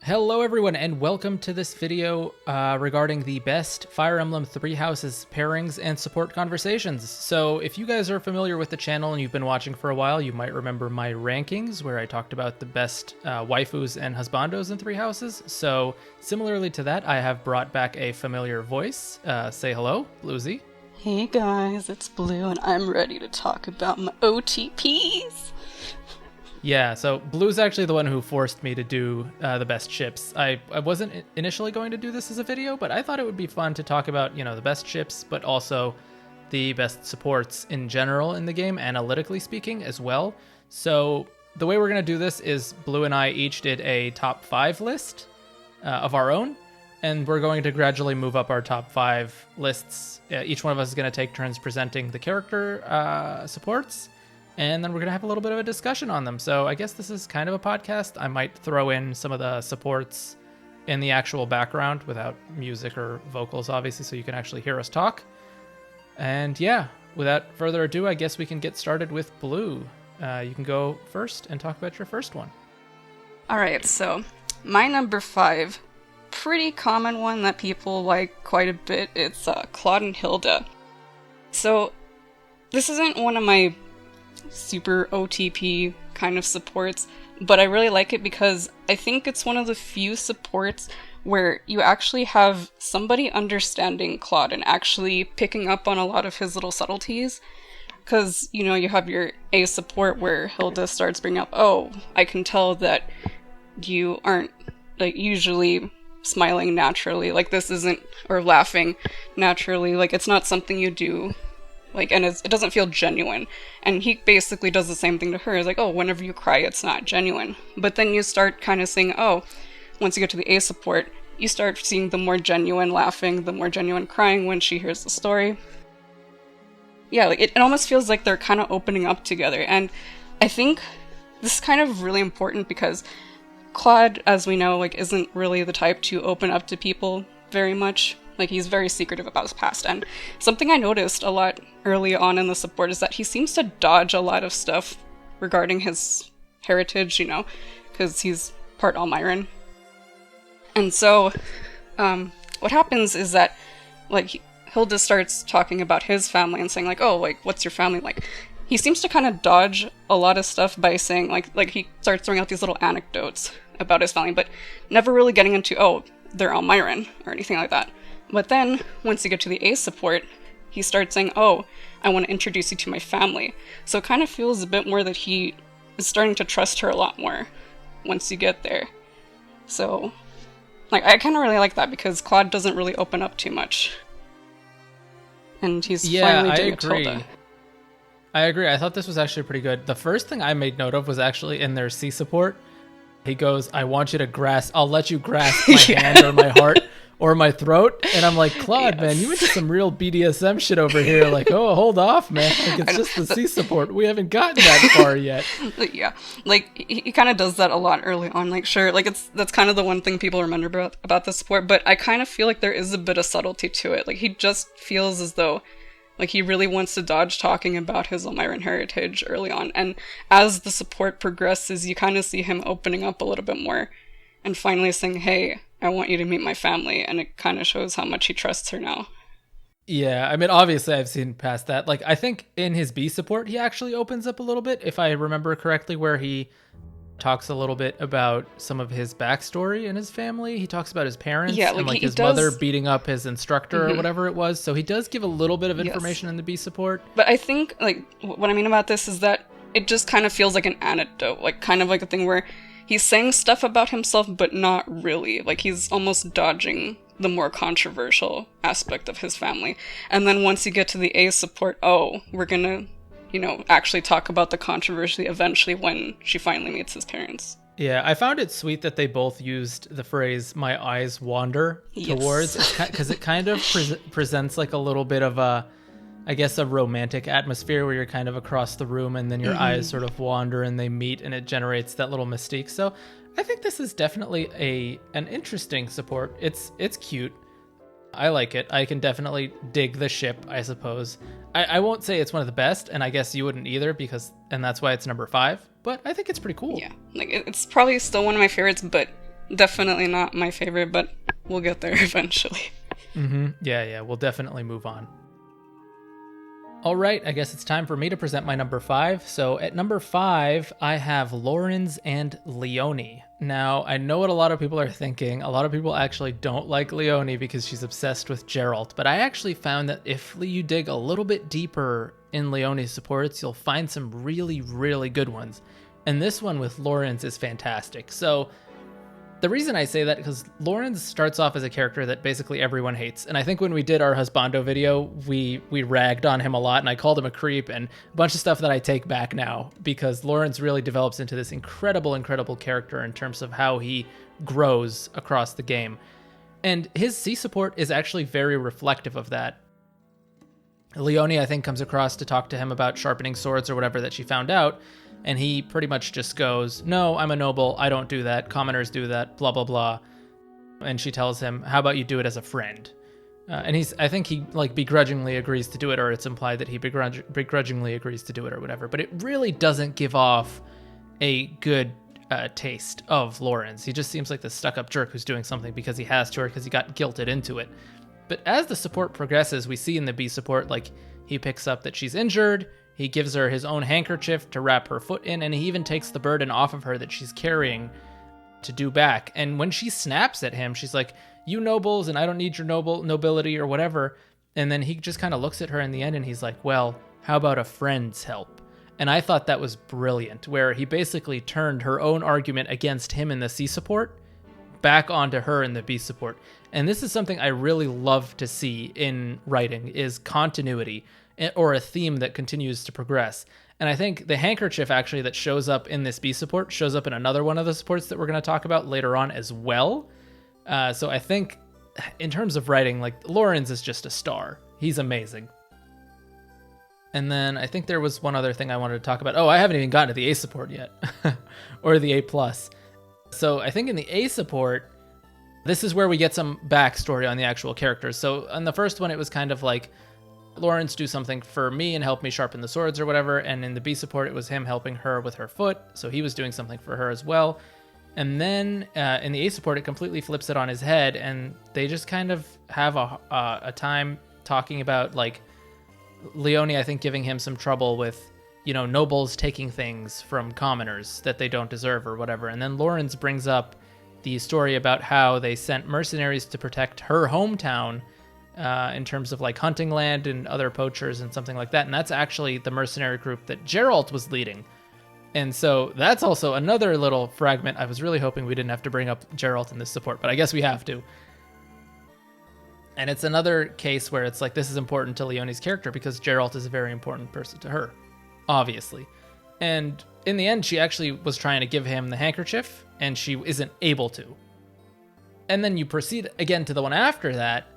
Hello everyone and welcome to this video regarding the best Fire Emblem Three Houses pairings and support conversations. So if you guys are familiar with the channel and you've been watching for a while, you might remember my rankings where I talked about the best waifus and husbandos in Three Houses. So similarly to that, I have brought back a familiar voice. Say hello, Bluesy. Hey guys, it's Blue and I'm ready to talk about my OTPs. Yeah, so Blue's actually the one who forced me to do the best ships. I wasn't initially going to do this as a video, but I thought it would be fun to talk about, the best ships, but also the best supports in general in the game, analytically speaking, as well. So the way we're going to do this is Blue and I each did a top 5 list of our own, and we're going to gradually move up our top 5 lists. Each one of us is going to take turns presenting the character supports, and then we're going to have a little bit of a discussion on them. So I guess this is kind of a podcast. I might throw in some of the supports in the actual background without music or vocals, obviously, so you can actually hear us talk. And yeah, without further ado, I guess we can get started with Blue. You can go first and talk about your first one. Alright, so my number 5, pretty common one that people like quite a bit, it's Claude and Hilda. So this isn't one of my super OTP kind of supports, but I really like it because I think it's one of the few supports where you actually have somebody understanding Claude and actually picking up on a lot of his little subtleties. Because, you have your A support where Hilda starts bringing up, oh, I can tell that you aren't usually smiling naturally, this isn't, or laughing naturally, it's not something you do. And it doesn't feel genuine. And he basically does the same thing to her. He's like, oh, whenever you cry, it's not genuine. But then you start kind of saying, oh, once you get to the A support, you start seeing the more genuine laughing, the more genuine crying when she hears the story. Yeah, it almost feels like they're kind of opening up together. And I think this is kind of really important because Claude, as we know, isn't really the type to open up to people very much. He's very secretive about his past. And something I noticed a lot early on in the support is that he seems to dodge a lot of stuff regarding his heritage, because he's part Almiran. And so, what happens is that, Hilda starts talking about his family and saying, oh, what's your family like? He seems to kind of dodge a lot of stuff by saying, he starts throwing out these little anecdotes about his family, but never really getting into, oh, they're Almiran, or anything like that. But then, once you get to the A support, he starts saying, oh, I want to introduce you to my family. So it kind of feels a bit more that he is starting to trust her a lot more once you get there. So, I kind of really like that because Claude doesn't really open up too much. And he's finally doing it to Hilda. I agree. I thought this was actually pretty good. The first thing I made note of was actually in their C support. He goes, I want you to I'll let you grasp my hand or my heart or my throat. And I'm like, Claude, man, you into some real BDSM shit over here. Oh, hold off, man. It's just the C support. We haven't gotten that far yet. Yeah. He kind of does that a lot early on. Sure, that's kind of the one thing people remember about the support, but I kind of feel like there is a bit of subtlety to it. He just feels as though he really wants to dodge talking about his Almiran heritage early on. And as the support progresses, you kind of see him opening up a little bit more and finally saying, hey, I want you to meet my family. And it kind of shows how much he trusts her now. Yeah, obviously I've seen past that. I think in his B support, he actually opens up a little bit, if I remember correctly, where he talks a little bit about some of his backstory in his family. He talks about his parents and his mother beating up his instructor or whatever it was. So he does give a little bit of information in the B support. But I think what I mean about this is that it just kind of feels like an anecdote, kind of like a thing where he's saying stuff about himself, but not really. He's almost dodging the more controversial aspect of his family. And then once you get to the A support, oh, we're gonna actually talk about the controversy eventually when she finally meets his parents. Yeah, I found it sweet that they both used the phrase, my eyes wander towards, because it kind of presents a little bit of a romantic atmosphere where you're kind of across the room and then your eyes sort of wander and they meet and it generates that little mystique. So I think this is definitely an interesting support. It's cute. I like it. I can definitely dig the ship, I suppose. I won't say it's one of the best, and I guess you wouldn't either, and that's why it's number 5, but I think it's pretty cool. Yeah, it's probably still one of my favorites, but Definitely not my favorite, but we'll get there eventually. Yeah, we'll definitely move on. All right, I guess it's time for me to present my number 5. So at number 5, I have Lorenz and Leonie. Now, I know what a lot of people are thinking. A lot of people actually don't like Leonie because she's obsessed with Geralt, but I actually found that if you dig a little bit deeper in Leonie's supports, you'll find some really, really good ones. And this one with Lorenz is fantastic. So the reason I say that because Lorenz starts off as a character that basically everyone hates. And I think when we did our Husbando video, we ragged on him a lot and I called him a creep and a bunch of stuff that I take back now because Lorenz really develops into this incredible character in terms of how he grows across the game. And his C support is actually very reflective of that. Leonie, I think, comes across to talk to him about sharpening swords or whatever that she found out. And he pretty much just goes, no, I'm a noble. I don't do that. Commoners do that, blah, blah, blah. And she tells him, how about you do it as a friend? And I think he begrudgingly agrees to do it, or it's implied that he begrudgingly agrees to do it or whatever. But it really doesn't give off a good taste of Lorenz. He just seems like the stuck-up jerk who's doing something because he has to or because he got guilted into it. But as the support progresses, we see in the B support, he picks up that she's injured. He gives her his own handkerchief to wrap her foot in, and he even takes the burden off of her that she's carrying to do back. And when she snaps at him, she's like, you nobles, and I don't need your nobility or whatever. And then he just kind of looks at her in the end, and he's like, well, how about a friend's help? And I thought that was brilliant, where he basically turned her own argument against him in the C support back onto her in the B support. And this is something I really love to see in writing, is continuity, or a theme that continues to progress. And I think the handkerchief actually that shows up in this B support shows up in another one of the supports that we're going to talk about later on as well. So I think in terms of writing, Lorenz is just a star. He's amazing. And then I think there was one other thing I wanted to talk about. Oh, I haven't even gotten to the A support yet, or the A+. So I think in the A support, this is where we get some backstory on the actual characters. So on the first one, it was kind of like, Lorenz, do something for me and help me sharpen the swords or whatever. And in the B support, it was him helping her with her foot. So he was doing something for her as well. And then in the A support, it completely flips it on his head. And they just kind of have a time talking about, Leonie, I think, giving him some trouble with, nobles taking things from commoners that they don't deserve or whatever. And then Lorenz brings up the story about how they sent mercenaries to protect her hometown in terms of hunting land and other poachers and something like that. And that's actually the mercenary group that Geralt was leading. And so that's also another little fragment. I was really hoping we didn't have to bring up Geralt in this support, but I guess we have to. And it's another case where it's this is important to Leonie's character because Geralt is a very important person to her, obviously. And in the end, she actually was trying to give him the handkerchief and she isn't able to. And then you proceed again to the one after that,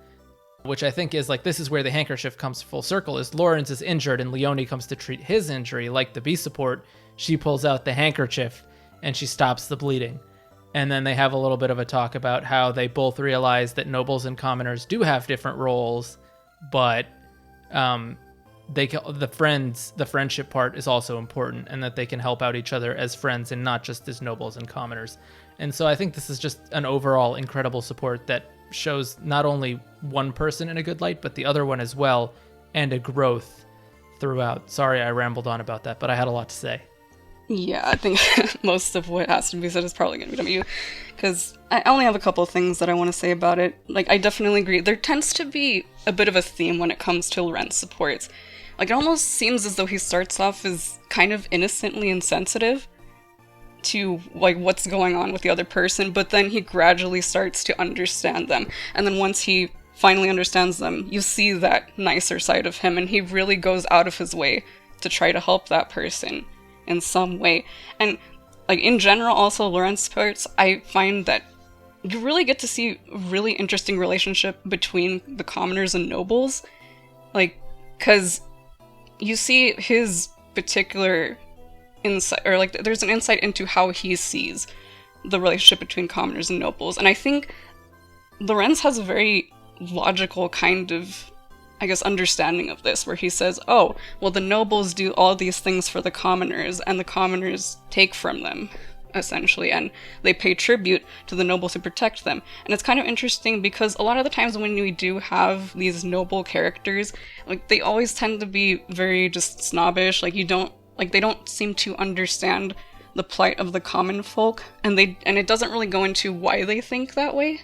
which I think is this is where the handkerchief comes full circle, is Lorenz is injured and Leonie comes to treat his injury. Like the B support, she pulls out the handkerchief and she stops the bleeding. And then they have a little bit of a talk about how they both realize that nobles and commoners do have different roles, but the friendship part is also important, and that they can help out each other as friends and not just as nobles and commoners. And so I think this is just an overall incredible support that shows not only one person in a good light, but the other one as well, and a growth throughout. Sorry, I rambled on about that, but I had a lot to say. Yeah, I think most of what has to be said is probably going to be done with you, because I only have a couple of things that I want to say about it. I definitely agree. There tends to be a bit of a theme when it comes to Lorenz supports. It almost seems as though he starts off as kind of innocently insensitive to what's going on with the other person, but then he gradually starts to understand them. And then once he finally understands them, you see that nicer side of him, and he really goes out of his way to try to help that person in some way. And in general, also Lorenz supports, I find that you really get to see a really interesting relationship between the commoners and nobles, because you see his particular insight, or there's an insight into how he sees the relationship between commoners and nobles. And I think Lorenz has a very logical kind of, understanding of this, where he says, oh, well, the nobles do all these things for the commoners, and the commoners take from them. essentially, and they pay tribute to the nobles who protect them. And it's kind of interesting because a lot of the times when we do have these noble characters, like, they always tend to be very just snobbish, like, they don't seem to understand the plight of the common folk, and it doesn't really go into why they think that way.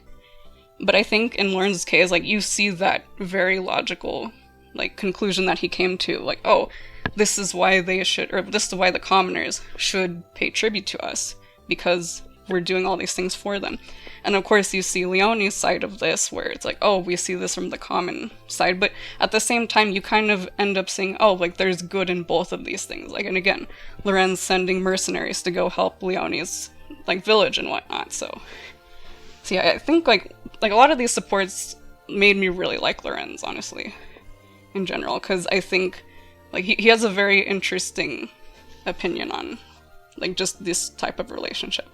But I think in Lorenz's case, like, you see that very logical, like, conclusion that he came to, like, oh, this is why this is why the commoners should pay tribute to us, because we're doing all these things for them. And of course you see Leonie's side of this, where it's like, oh, we see this from the common side, but at the same time you kind of end up saying, oh, like, there's good in both of these things. Like, and again, Lorenz sending mercenaries to go help Leonie's, like, village and whatnot. So yeah, I think like a lot of these supports made me really like Lorenz, honestly, in general, because I think, like, he has a very interesting opinion on, like, just this type of relationship.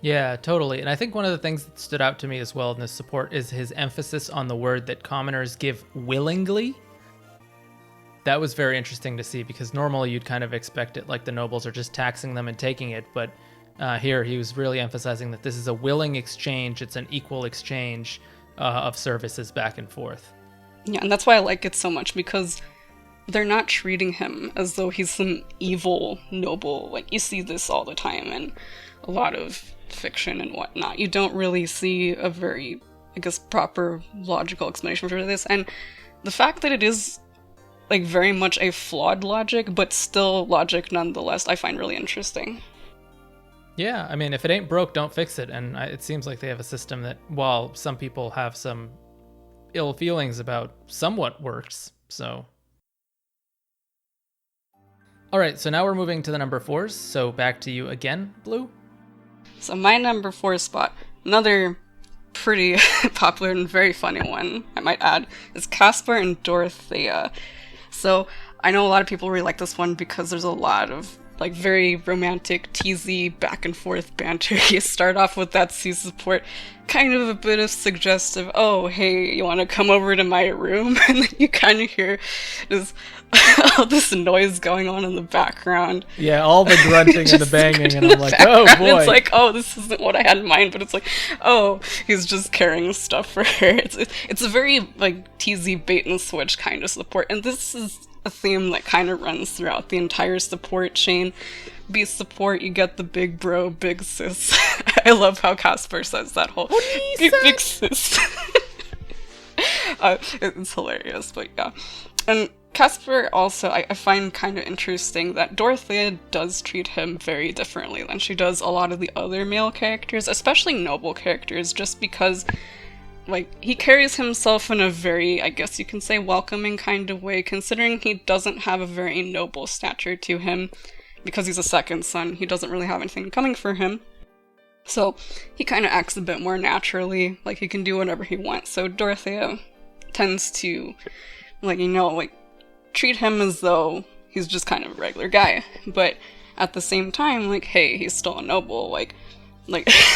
Yeah, totally. And I think one of the things that stood out to me as well in this support is his emphasis on the word that commoners give willingly. That was very interesting to see, because normally you'd kind of expect it like the nobles are just taxing them and taking it, but here he was really emphasizing that this is a willing exchange, it's an equal exchange of services back and forth. Yeah, and that's why I like it so much, because they're not treating him as though he's some evil noble. Like, you see this all the time in a lot of fiction and whatnot. You don't really see a very, I guess, proper logical explanation for this, and the fact that it is, like, very much a flawed logic, but still logic nonetheless, I find really interesting. Yeah, I mean, if it ain't broke, don't fix it, and it seems like they have a system that, while some people have some ill feelings about, somewhat works, so... Alright, so now we're moving to the number 4s, so back to you again, Blue. So my number 4 spot, another pretty popular and very funny one, I might add, is Caspar and Dorothea. So I know a lot of people really like this one because there's a lot of, like, very romantic, teasy, back and forth banter. You start off with that C support, kind of a bit of suggestive, oh, hey, you want to come over to my room? And then you kind of hear just all this noise going on in the background. Yeah, all the grunting and the banging, and I'm like, oh boy. It's like, oh, this isn't what I had in mind, but it's like, oh, he's just carrying stuff for her. It's a very, like, teasy bait and switch kind of support, and this is a theme that kind of runs throughout the entire support chain. Beast support, you get the big bro, big sis. I love how Caspar says that whole big sis. It's hilarious, but yeah. And Caspar also, I find kind of interesting that Dorothea does treat him very differently than she does a lot of the other male characters, especially noble characters, just because, like, he carries himself in a very, I guess you can say, welcoming kind of way, considering he doesn't have a very noble stature to him. Because he's a second son, he doesn't really have anything coming for him. So he kind of acts a bit more naturally, like he can do whatever he wants. So Dorothea tends to, like, you know, like, treat him as though he's just kind of a regular guy. But at the same time, like, hey, he's still a noble, like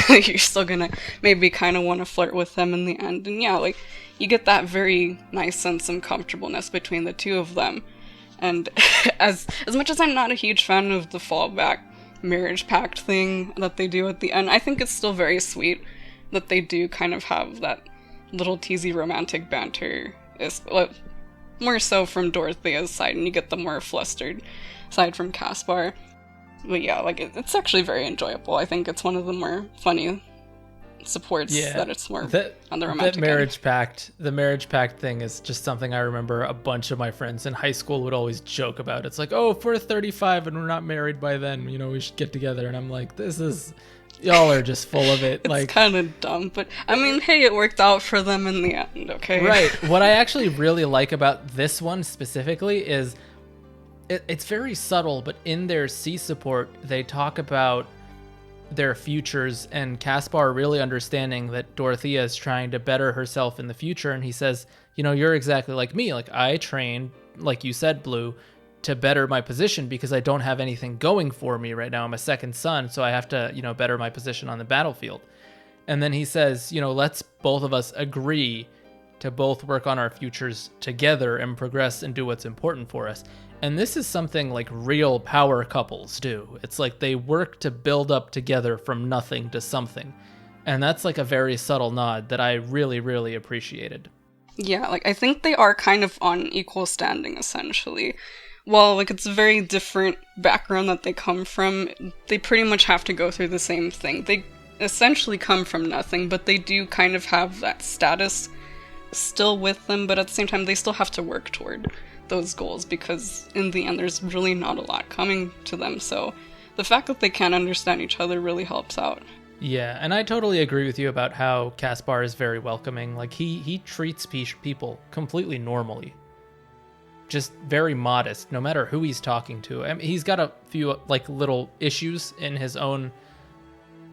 you're still gonna maybe kind of want to flirt with him in the end. And yeah, like, you get that very nice sense of comfortableness between the two of them. And as much as I'm not a huge fan of the fallback marriage pact thing that they do at the end, I think it's still very sweet that they do kind of have that little teasy romantic banter, more so from Dorothea's side, and you get the more flustered side from Caspar. But yeah, like, it's actually very enjoyable. I think it's one of the more funny supports that it's more on the romantic end. The marriage pact thing is just something I remember a bunch of my friends in high school would always joke about. It's like, oh, if we're 35 and we're not married by then, you know, we should get together. And I'm like, y'all are just full of it. It's like, kind of dumb, but I mean, hey, it worked out for them in the end, okay? Right. What I actually really like about this one specifically is it's very subtle, but in their C support, they talk about their futures, and Caspar really understanding that Dorothea is trying to better herself in the future, and he says, you know, you're exactly like me. Like, I train, like you said, Blue, to better my position because I don't have anything going for me right now. I'm a second son, so I have to, you know, better my position on the battlefield. And then he says, you know, let's both of us agree to both work on our futures together and progress and do what's important for us. And this is something like real power couples do. It's like they work to build up together from nothing to something. And that's like a very subtle nod that I really, really appreciated. Yeah, like, I think they are kind of on equal standing, essentially. Well, like, it's a very different background that they come from. They pretty much have to go through the same thing. They essentially come from nothing, but they do kind of have that status still with them, but at the same time, they still have to work toward those goals, because in the end, there's really not a lot coming to them, so the fact that they can't understand each other really helps out. Yeah, and I totally agree with you about how Caspar is very welcoming. Like, he treats people completely normally. Just very modest, no matter who he's talking to. I mean, he's got a few, like, little issues in his own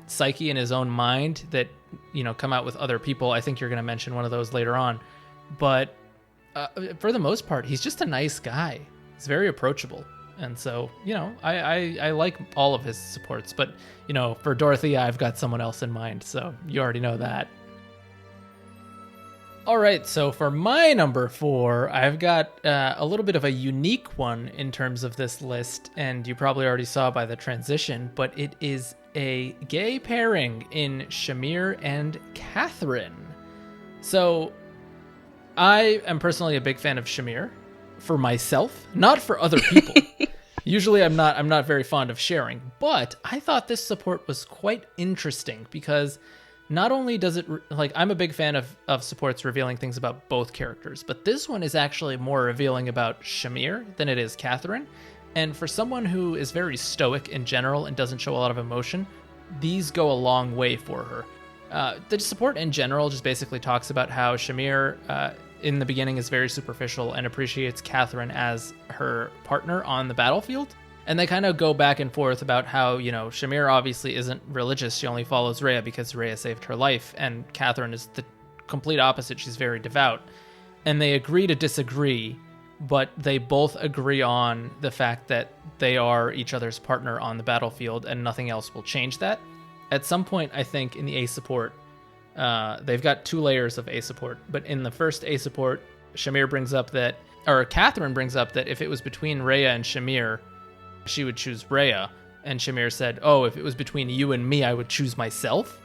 psyche, in his own mind that, you know, come out with other people. I think you're going to mention one of those later on. But for the most part, he's just a nice guy. He's very approachable. And so, you know, I like all of his supports. But, you know, for Dorothea, I've got someone else in mind. So you already know that. All right, so for my number 4, I've got a little bit of a unique one in terms of this list. And you probably already saw by the transition. But it is a gay pairing in Shamir and Catherine. So I am personally a big fan of Shamir. For myself, not for other people. Usually I'm not very fond of sharing, but I thought this support was quite interesting because not only does it, like, I'm a big fan of supports revealing things about both characters, but this one is actually more revealing about Shamir than it is Catherine. And for someone who is very stoic in general and doesn't show a lot of emotion, these go a long way for her. The support in general just basically talks about how Shamir, in the beginning, is very superficial and appreciates Catherine as her partner on the battlefield. And they kind of go back and forth about how, you know, Shamir obviously isn't religious. She only follows Rhea because Rhea saved her life. And Catherine is the complete opposite. She's very devout. And they agree to disagree, but they both agree on the fact that they are each other's partner on the battlefield and nothing else will change that. At some point, I think, in the A support, they've got 2 layers of A support, but in the first A support, Catherine brings up that if it was between Rhea and Shamir, she would choose Rhea, and Shamir said, "Oh, if it was between you and me, I would choose myself."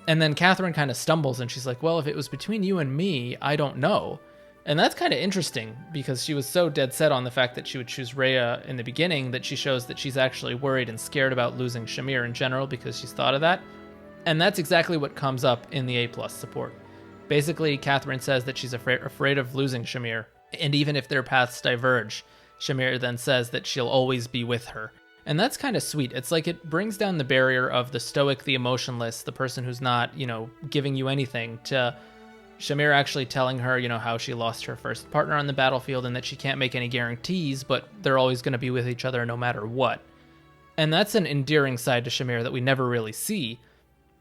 And then Catherine kind of stumbles, and she's like, "Well, if it was between you and me, I don't know." And that's kind of interesting, because she was so dead set on the fact that she would choose Rhea in the beginning that she shows that she's actually worried and scared about losing Shamir in general because she's thought of that. And that's exactly what comes up in the A+ support. Basically, Catherine says that she's afraid of losing Shamir, and even if their paths diverge, Shamir then says that she'll always be with her. And that's kind of sweet. It's like it brings down the barrier of the stoic, the emotionless, the person who's not, you know, giving you anything, to Shamir actually telling her, you know, how she lost her first partner on the battlefield and that she can't make any guarantees, but they're always going to be with each other no matter what. And that's an endearing side to Shamir that we never really see.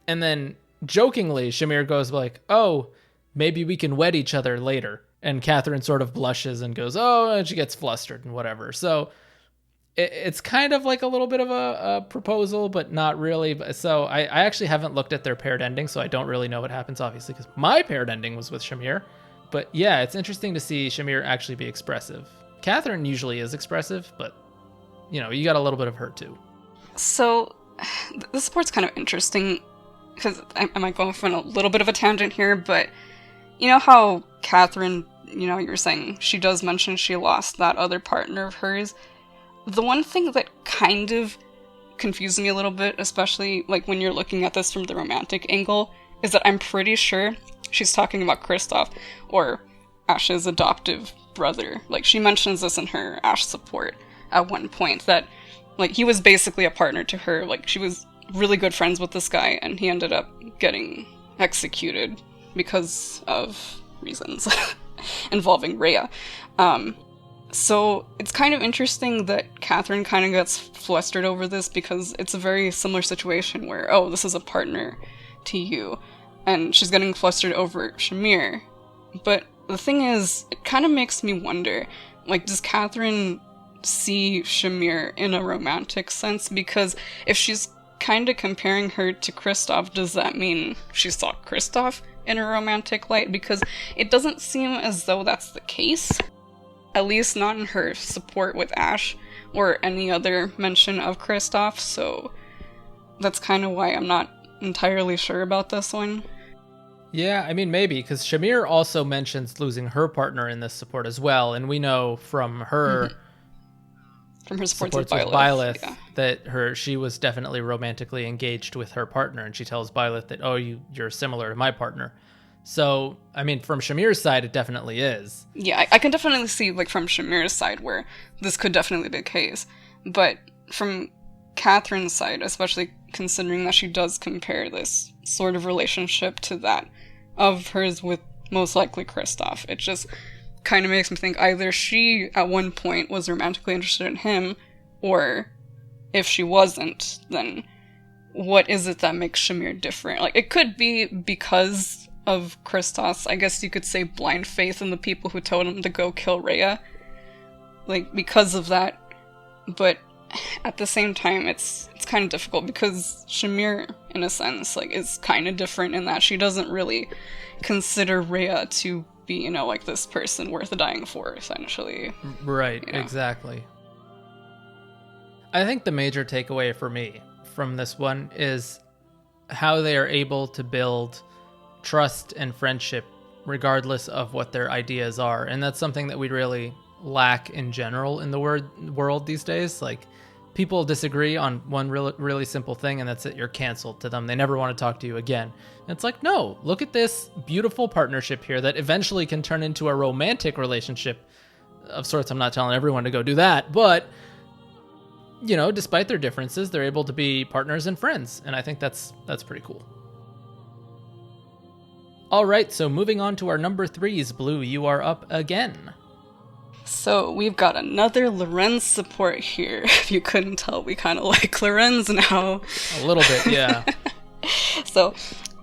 And then, jokingly, Shamir goes like, "Oh, maybe we can wed each other later." And Catherine sort of blushes and goes, "Oh," and she gets flustered and whatever. So it's kind of like a little bit of a proposal, but not really. So I actually haven't looked at their paired ending, so I don't really know what happens, obviously, because my paired ending was with Shamir. But yeah, it's interesting to see Shamir actually be expressive. Catherine usually is expressive, but, you know, you got a little bit of her too. So this support's kind of interesting, because I might go off on a little bit of a tangent here, but you know how Catherine, you know, you were saying she does mention she lost that other partner of hers. The one thing that kind of confused me a little bit, especially like when you're looking at this from the romantic angle, is that I'm pretty sure she's talking about Kristoff, or Ash's adoptive brother. Like, she mentions this in her Ash support at one point, that like he was basically a partner to her. Like, she was really good friends with this guy, and he ended up getting executed because of reasons involving Rhea. So it's kind of interesting that Catherine kind of gets flustered over this, because it's a very similar situation where, oh, this is a partner to you, and she's getting flustered over Shamir. But the thing is, it kind of makes me wonder, like, does Catherine see Shamir in a romantic sense? Because if she's kind of comparing her to Kristoff, does that mean she saw Kristoff in a romantic light? Because it doesn't seem as though that's the case. at least not in her support with Ash or any other mention of Kristoff, so that's kind of why I'm not entirely sure about this one. Yeah, I mean, maybe, because Shamir also mentions losing her partner in this support as well, and we know from her... From her supports with Byleth yeah. that she was definitely romantically engaged with her partner, and she tells Byleth that, oh, you're similar to my partner. So, I mean, from Shamir's side, it definitely is. Yeah, I can definitely see, like, from Shamir's side where this could definitely be the case. But from Catherine's side, especially considering that she does compare this sort of relationship to that of hers with most likely Kristoff, it just kind of makes me think either she at one point was romantically interested in him, or if she wasn't, then what is it that makes Shamir different? Like, it could be because of Kristoff's, I guess you could say, blind faith in the people who told him to go kill Rhea. Like, because of that. But at the same time, it's kind of difficult because Shamir, in a sense, like, is kind of different in that she doesn't really consider Rhea to be, you know, like, this person worth dying for, essentially. Right, you know? Exactly. I think the major takeaway for me from this one is how they are able to build trust and friendship regardless of what their ideas are. And that's something that we really lack in general in the world these days. Like, people disagree on one really simple thing, and that's it. You're canceled to them. They never want to talk to you again. And it's like, no, look at this beautiful partnership here that eventually can turn into a romantic relationship of sorts. I'm not telling everyone to go do that, but, you know, despite their differences, they're able to be partners and friends. And I think that's pretty cool. All right, so moving on to our number 3s, Blue, you are up again. So we've got another Lorenz support here. If you couldn't tell, we kind of like Lorenz now. A little bit, yeah. So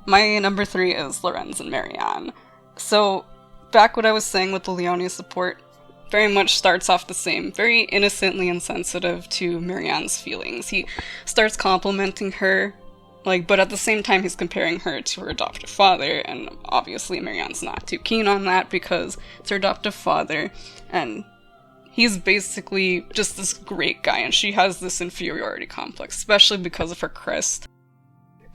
my number 3 is Lorenz and Marianne. So back what I was saying with the Leonie support, very much starts off the same, very innocently insensitive to Marianne's feelings. He starts complimenting her, like, but at the same time he's comparing her to her adoptive father, and obviously Marianne's not too keen on that because it's her adoptive father, and he's basically just this great guy, and she has this inferiority complex, especially because of her crest.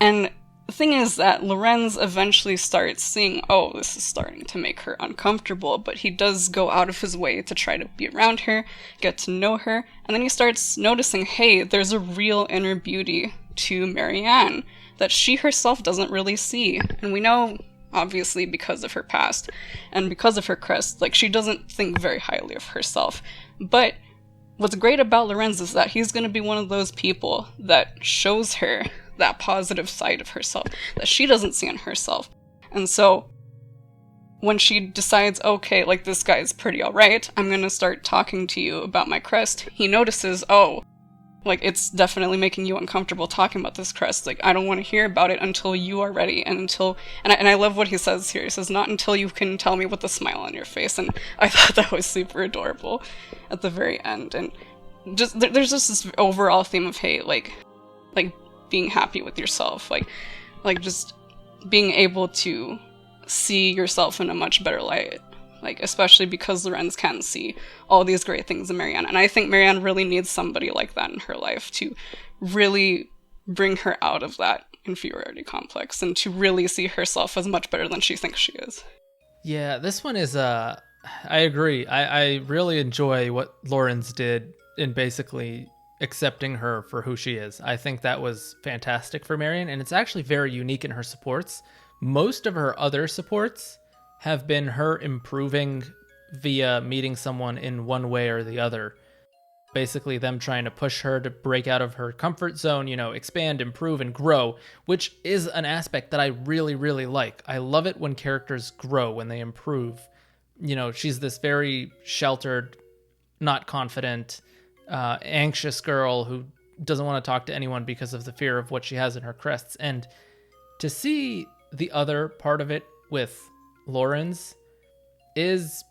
And the thing is that Lorenz eventually starts seeing, oh, this is starting to make her uncomfortable, but he does go out of his way to try to be around her, get to know her, and then he starts noticing, hey, there's a real inner beauty to Marianne that she herself doesn't really see. And we know, obviously, because of her past and because of her crest, like, she doesn't think very highly of herself. But what's great about Lorenz is that he's going to be one of those people that shows her that positive side of herself that she doesn't see in herself. And so when she decides, okay, like, this guy's pretty alright, I'm going to start talking to you about my crest, he notices, oh, like, it's definitely making you uncomfortable talking about this crest. Like, I don't want to hear about it until you are ready, and until... And I love what he says here. He says, not until you can tell me with a smile on your face. And I thought that was super adorable at the very end. And just there's just this overall theme of, hey, like being happy with yourself. Like just being able to see yourself in a much better light. Like, especially because Lorenz can see all these great things in Marianne. And I think Marianne really needs somebody like that in her life to really bring her out of that inferiority complex and to really see herself as much better than she thinks she is. Yeah, this one is, I agree. I really enjoy what Lorenz did in basically accepting her for who she is. I think that was fantastic for Marianne, and it's actually very unique in her supports. Most of her other supports have been her improving via meeting someone in one way or the other. Basically them trying to push her to break out of her comfort zone, you know, expand, improve, and grow, which is an aspect that I really, really like. I love it when characters grow, when they improve. You know, she's this very sheltered, not confident, anxious girl who doesn't want to talk to anyone because of the fear of what she has in her crests. And to see the other part of it with Lorenz is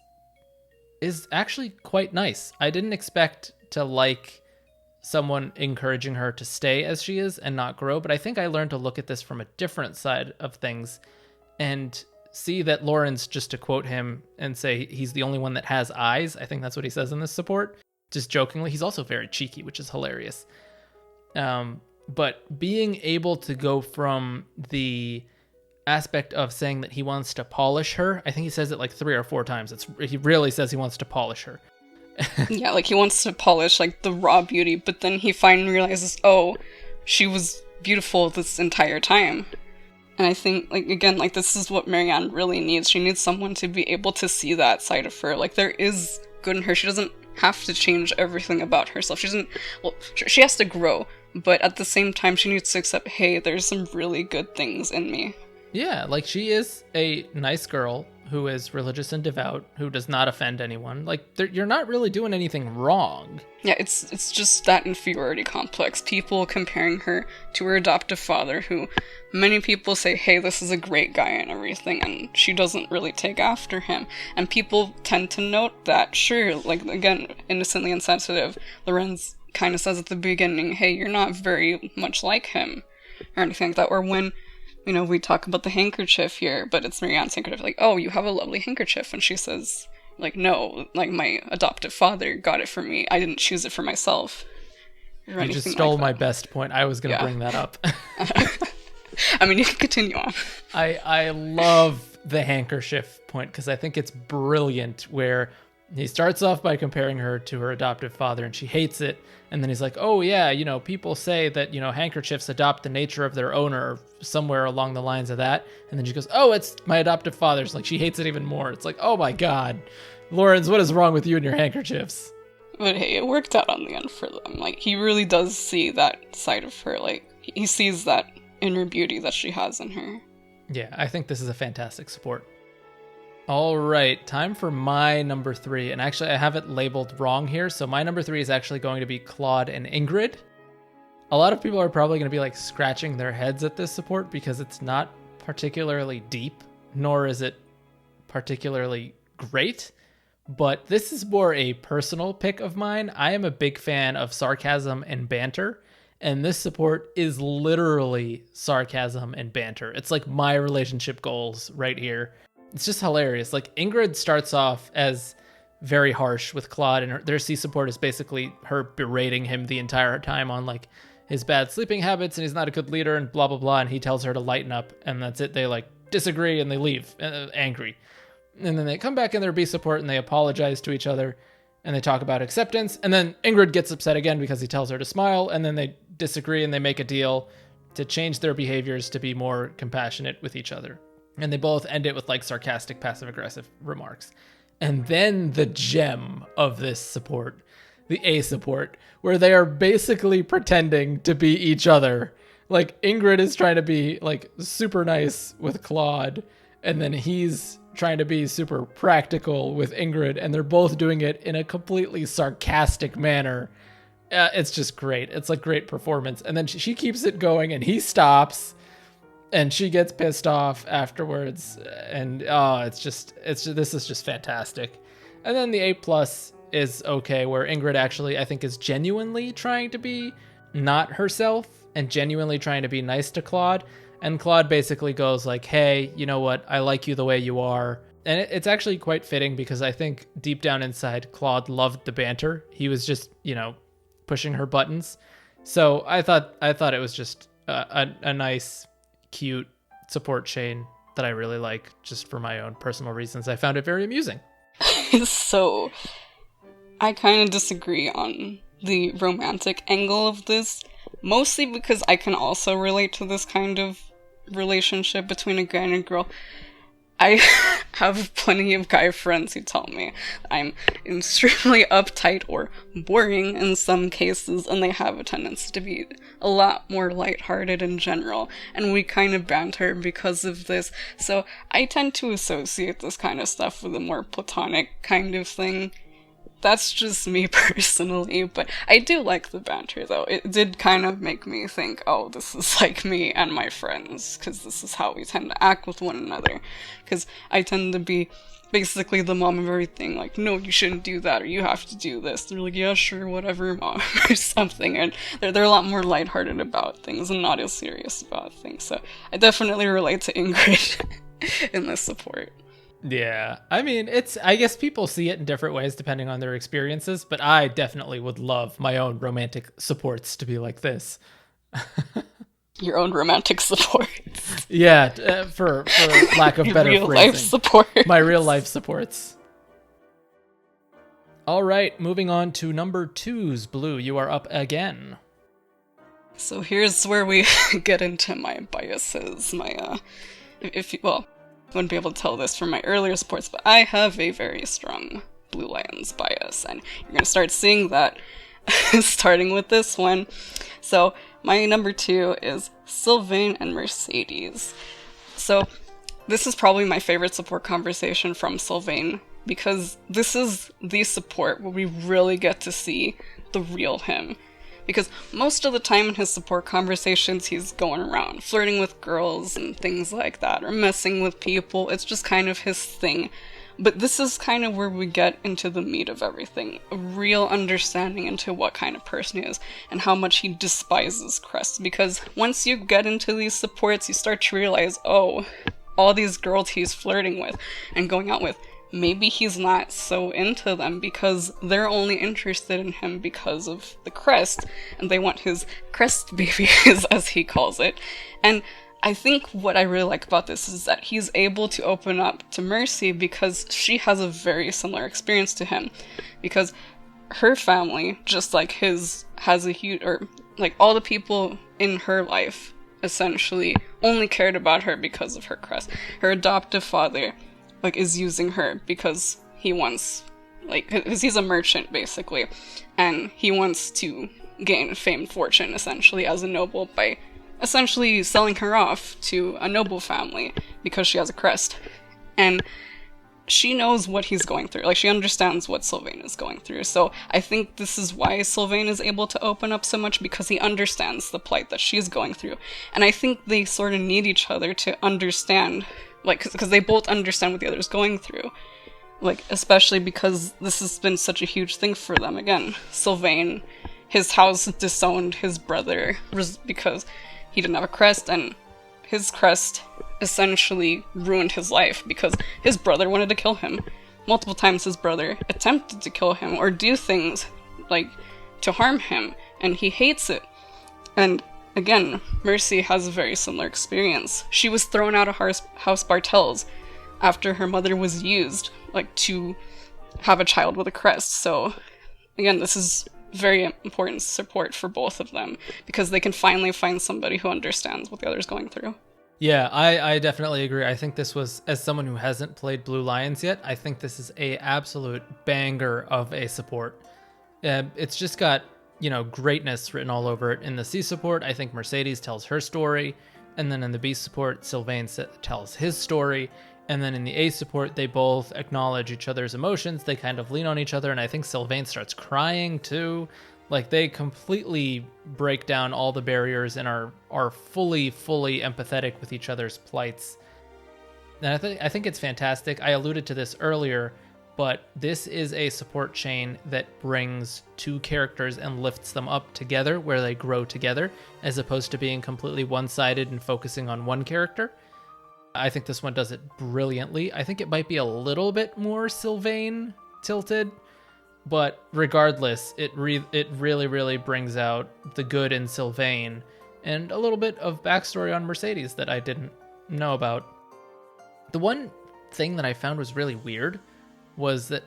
actually quite nice. I didn't expect to like someone encouraging her to stay as she is and not grow, but I think I learned to look at this from a different side of things and see that Lorenz, just to quote him and say he's the only one that has eyes, I think that's what he says in this support, just jokingly. He's also very cheeky, which is hilarious. But being able to go from the aspect of saying that he wants to polish her, I think he says it like 3 or 4 times. He really says he wants to polish her. Yeah, like he wants to polish like the raw beauty, but then he finally realizes, oh, she was beautiful this entire time. And I think, like, again, like, this is what Marianne really needs. She needs someone to be able to see that side of her. Like, there is good in her. She doesn't have to change everything about herself. She has to grow, but at the same time, she needs to accept, hey, there's some really good things in me. Yeah, like, she is a nice girl who is religious and devout, who does not offend anyone. Like, you're not really doing anything wrong. Yeah, it's just that inferiority complex. People comparing her to her adoptive father, who many people say, hey, this is a great guy and everything, and she doesn't really take after him. And people tend to note that, sure, like, again, innocently insensitive, Lorenz kind of says at the beginning, hey, you're not very much like him, or anything like that. Or when, you know, we talk about the handkerchief here, but it's Marianne's handkerchief, like, oh, you have a lovely handkerchief, and she says, like, no, like, my adoptive father got it for me, I didn't choose it for myself. You just stole my best point. I was going to bring that up. I mean, you can continue on. I love the handkerchief point, because I think it's brilliant, where he starts off by comparing her to her adoptive father, and she hates it. And then he's like, oh, yeah, you know, people say that, you know, handkerchiefs adopt the nature of their owner, or somewhere along the lines of that. And then she goes, oh, it's my adoptive father's. Like, she hates it even more. It's like, oh, my God. Lorenz, what is wrong with you and your handkerchiefs? But hey, it worked out on the end for them. Like, he really does see that side of her. Like, he sees that inner beauty that she has in her. Yeah, I think this is a fantastic support. All right, time for my number 3. And actually, I have it labeled wrong here. So my number 3 is actually going to be Claude and Ingrid. A lot of people are probably going to be like scratching their heads at this support, because it's not particularly deep, nor is it particularly great. But this is more a personal pick of mine. I am a big fan of sarcasm and banter, and this support is literally sarcasm and banter. It's like my relationship goals right here. It's just hilarious. Like, Ingrid starts off as very harsh with Claude, and their C support is basically her berating him the entire time on like his bad sleeping habits, and he's not a good leader, and blah blah blah, and he tells her to lighten up, and that's it. They like disagree and they leave angry. And then they come back in their B support and they apologize to each other, and they talk about acceptance. And then Ingrid gets upset again because he tells her to smile, and then they disagree and they make a deal to change their behaviors to be more compassionate with each other. And they both end it with like sarcastic, passive-aggressive remarks. And then the gem of this support, the A support, where they are basically pretending to be each other. Like, Ingrid is trying to be like super nice with Claude, and then he's trying to be super practical with Ingrid, and they're both doing it in a completely sarcastic manner. It's just great. It's like great performance. And then she keeps it going, and he stops, and she gets pissed off afterwards. And this is just fantastic. And then the A plus is okay, where Ingrid actually, I think, is genuinely trying to be not herself and genuinely trying to be nice to Claude. And Claude basically goes like, hey, you know what? I like you the way you are. And it's actually quite fitting, because I think deep down inside, Claude loved the banter. He was just, you know, pushing her buttons. So I thought it was just a nice, cute support chain that I really like, just for my own personal reasons. I found it very amusing. So, I kind of disagree on the romantic angle of this, mostly because I can also relate to this kind of relationship between a guy and a girl. I have plenty of guy friends who tell me I'm extremely uptight or boring in some cases, and they have a tendency to be a lot more lighthearted in general, and we kind of banter because of this. So I tend to associate this kind of stuff with a more platonic kind of thing. That's just me personally, but I do like the banter, though. It did kind of make me think, oh, this is like me and my friends, because this is how we tend to act with one another. Because I tend to be basically the mom of everything, like, no, you shouldn't do that, or you have to do this. They're like, yeah, sure, whatever, mom, or something. And they're a lot more lighthearted about things and not as serious about things. So I definitely relate to Ingrid in this support. Yeah, I mean, I guess people see it in different ways depending on their experiences, but I definitely would love my own romantic supports to be like this. Your own romantic support. Yeah, for lack of better real phrasing. Life support. My real life supports. All right, moving on to number 2's Blue. You are up again. So here's where we get into my biases. I wouldn't be able to tell this from my earlier supports, but I have a very strong Blue Lions bias, and you're going to start seeing that starting with this one. So my number 2 is Sylvain and Mercedes. So this is probably my favorite support conversation from Sylvain, because this is the support where we really get to see the real him. Because most of the time in his support conversations, he's going around flirting with girls and things like that, or messing with people. It's just kind of his thing. But this is kind of where we get into the meat of everything. A real understanding into what kind of person he is, and how much he despises Crest. Because once you get into these supports, you start to realize, oh, all these girls he's flirting with and going out with, maybe he's not so into them because they're only interested in him because of the crest, and they want his crest babies, as he calls it. And I think what I really like about this is that he's able to open up to Mercy because she has a very similar experience to him. Because her family, just like his, has a huge, or like all the people in her life, essentially only cared about her because of her crest. Her adoptive father is using her because he wants, because he's a merchant, basically, and he wants to gain fame, fortune, essentially, as a noble by essentially selling her off to a noble family because she has a crest. And she knows what he's going through. She understands what Sylvain is going through. So I think this is why Sylvain is able to open up so much, because he understands the plight that she's going through. And I think they sort of need each other to understand, because they both understand what the other's going through. Especially because this has been such a huge thing for them. Again, Sylvain, his house disowned his brother because he didn't have a crest, and his crest essentially ruined his life because his brother wanted to kill him. Multiple times his brother attempted to kill him or do things to harm him, and he hates it. And again, Mercy has a very similar experience. She was thrown out of House Bartels after her mother was used, to have a child with a crest. So, again, this is very important support for both of them, because they can finally find somebody who understands what the other's going through. Yeah, I definitely agree. I think this was, as someone who hasn't played Blue Lions yet, I think this is a absolute banger of a support. It's just got, greatness written all over it. In the C support, I think Mercedes tells her story, and then in the B support, Sylvain tells his story, and then in the A support, they both acknowledge each other's emotions, they kind of lean on each other, and I think Sylvain starts crying too. They completely break down all the barriers and are fully empathetic with each other's plights. And I think it's fantastic. I alluded to this earlier, but this is a support chain that brings two characters and lifts them up together where they grow together, as opposed to being completely one-sided and focusing on one character. I think this one does it brilliantly. I think it might be a little bit more Sylvain tilted, but regardless, it really brings out the good in Sylvain and a little bit of backstory on Mercedes that I didn't know about. The one thing that I found was really weird was that,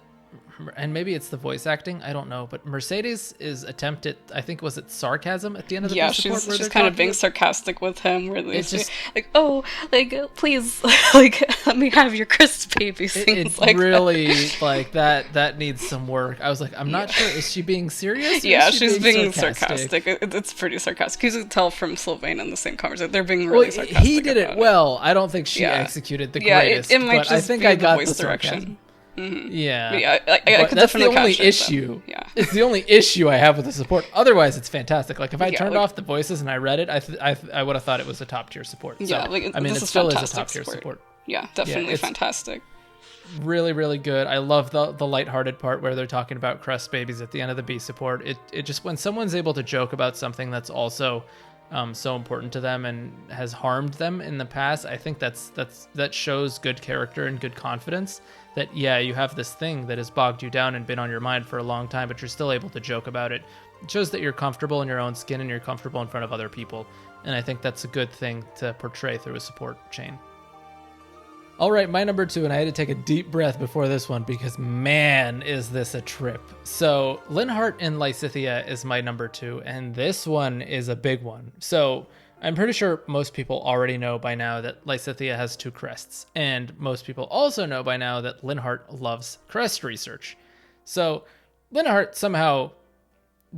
and maybe it's the voice acting, I don't know, but Mercedes is attempted, I think, was it sarcasm at the end of the support? Yeah, she's kind of being sarcastic with him, where they say, please, let me have your Chris baby, things it really, that needs some work. I was like, I'm not sure, is she being serious? Yeah, she's being sarcastic. It's pretty sarcastic. You can tell from Sylvain in the same conversation, they're being really sarcastic. He did it well. I don't think she executed the greatest, it might but just I think be I the got voice the direction. Sarcasm. Mm-hmm. Yeah, I could that's the definitely only catch it, issue. Yeah, it's the only issue I have with the support. Otherwise, it's fantastic. If I turned off the voices and I read it, I would have thought it was a top tier support. So, it still is a top tier support. Yeah, definitely fantastic. Really good. I love the lighthearted part where they're talking about crest babies at the end of the B support. It just, when someone's able to joke about something that's also so important to them and has harmed them in the past. I think that shows good character and good confidence, that yeah, you have this thing that has bogged you down and been on your mind for a long time, but you're still able to joke about it. It shows that you're comfortable in your own skin and you're comfortable in front of other people, and I think that's a good thing to portray through a support chain. All right, my number 2, and I had to take a deep breath before this one because man, is this a trip. So Linhardt and Lysithea is my number 2, and this one is a big one. So I'm pretty sure most people already know by now that Lysithea has 2 crests, and most people also know by now that Linhardt loves crest research. So Linhardt somehow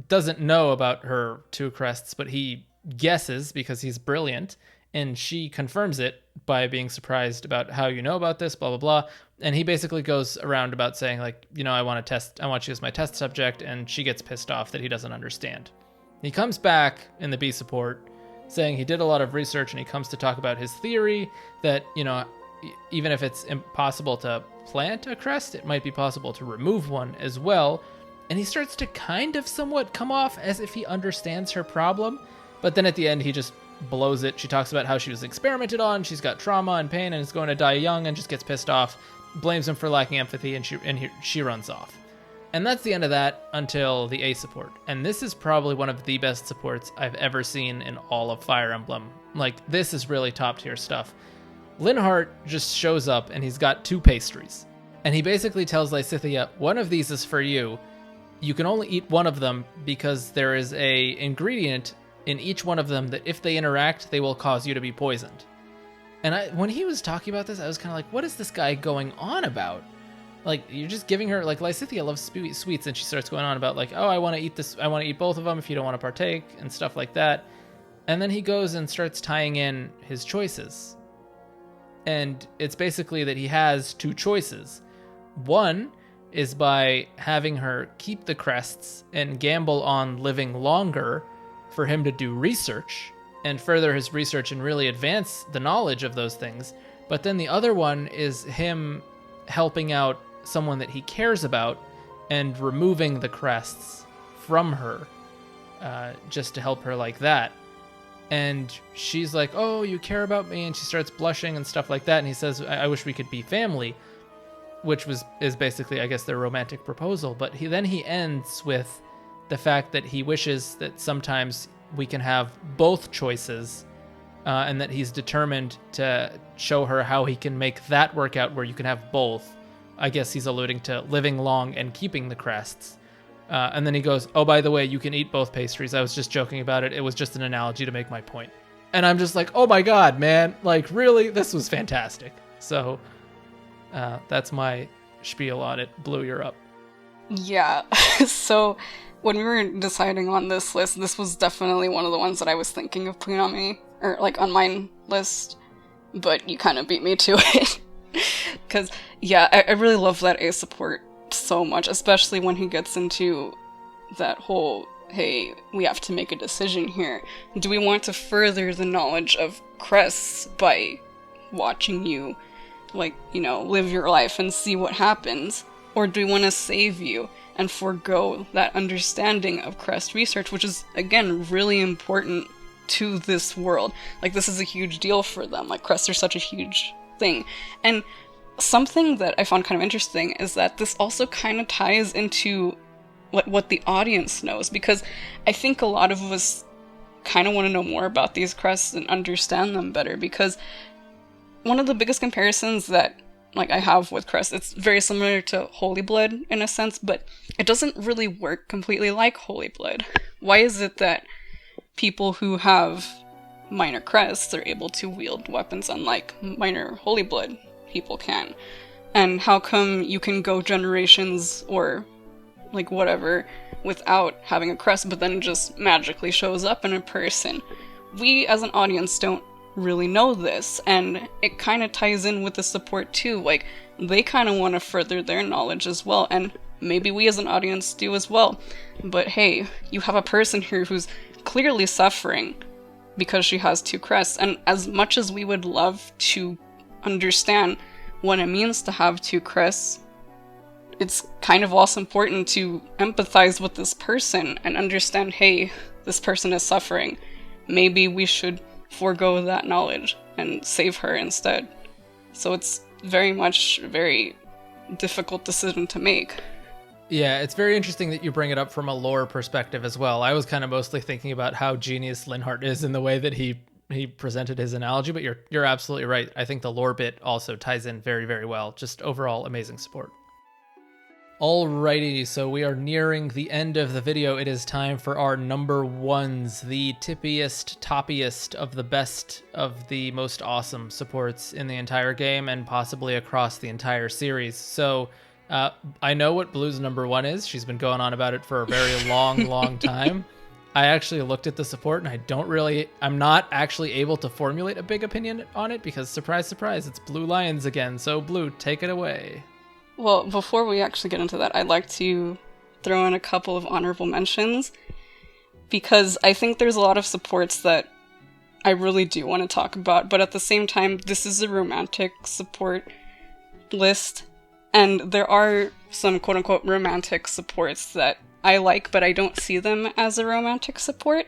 doesn't know about her 2 crests, but he guesses because he's brilliant, and she confirms it by being surprised about how you know about this, blah, blah, blah. And he basically goes around about saying, like, you know, I want you as my test subject, and she gets pissed off that he doesn't understand. He comes back in the B support saying he did a lot of research, and he comes to talk about his theory that, you know, even if it's impossible to plant a crest, it might be possible to remove one as well. And he starts to kind of somewhat come off as if he understands her problem, but then at the end he just blows it. She talks about how she was experimented on, she's got trauma and pain and is going to die young, and just gets pissed off, blames him for lacking empathy, and she runs off. And that's the end of that until the A support. And this is probably one of the best supports I've ever seen in all of Fire Emblem. Like, this is really top tier stuff. Linhardt just shows up and he's got 2 pastries. And he basically tells Lysithea, one of these is for you. You can only eat one of them because there is a ingredient in each one of them that if they interact, they will cause you to be poisoned. And when he was talking about this, I was kind of like, what is this guy going on about? Like, you're just giving her, like, Lysithea loves sweets, and she starts going on about, like, oh, I want to eat this, I want to eat both of them if you don't want to partake, and stuff like that. And then he goes and starts tying in his choices. And it's basically that he has 2 choices. One is by having her keep the crests and gamble on living longer for him to do research and further his research and really advance the knowledge of those things. But then the other one is him helping out someone that he cares about and removing the crests from her, just to help her like that. And she's like, oh, you care about me? And she starts blushing and stuff like that. And he says, I wish we could be family, which is basically, I guess, their romantic proposal. But he ends with the fact that he wishes that sometimes we can have both choices, and that he's determined to show her how he can make that work out where you can have both. I guess he's alluding to living long and keeping the crests. And then he goes, oh, by the way, you can eat both pastries. I was just joking about it. It was just an analogy to make my point. And I'm just like, oh my God, man. Like, really? This was fantastic. So that's my spiel on it. Blue, you're up. Yeah. So when we were deciding on this list, this was definitely one of the ones that I was thinking of putting on my list, but you kind of beat me to it. Because, yeah, I really love that A support so much, especially when he gets into that whole, hey, we have to make a decision here. Do we want to further the knowledge of crests by watching you, like, you know, live your life and see what happens? Or do we want to save you and forego that understanding of crest research, which is, again, really important to this world? Like, this is a huge deal for them. Like, crests are such a huge thing. And something that I found kind of interesting is that this also kind of ties into what the audience knows, because I think a lot of us kind of want to know more about these crests and understand them better, because one of the biggest comparisons that like I have with crests, it's very similar to Holy Blood in a sense, but it doesn't really work completely like Holy Blood. Why is it that people who have minor crests are able to wield weapons unlike minor Holy Blood people can? And how come you can go generations or like whatever without having a crest, but then it just magically shows up in a person? We as an audience don't really know this, and it kind of ties in with the support too. Like, they kind of want to further their knowledge as well, and maybe we as an audience do as well. But hey, you have a person here who's clearly suffering because she has 2 crests, and as much as we would love to understand what it means to have 2 crests, it's kind of also important to empathize with this person and understand, hey, this person is suffering maybe we should forego that knowledge and save her instead. So it's very much a very difficult decision to make. Yeah, it's very interesting that you bring it up from a lore perspective as well. I was kind of mostly thinking about how genius Linhardt is in the way that he presented his analogy, but you're absolutely right. I think the lore bit also ties in very, very well. Just overall amazing support. Alrighty, so we are nearing the end of the video. It is time for our number ones, the tippiest, toppiest of the best of the most awesome supports in the entire game and possibly across the entire series. So I know what Blue's number one is. She's been going on about it for a very long time. I actually looked at the support and I'm not actually able to formulate a big opinion on it because surprise, surprise, it's Blue Lions again. So Blue, take it away. Well, before we actually get into that, I'd like to throw in a couple of honorable mentions, because I think there's a lot of supports that I really do want to talk about, but at the same time, this is a romantic support list, and there are some quote-unquote romantic supports that I like, but I don't see them as a romantic support,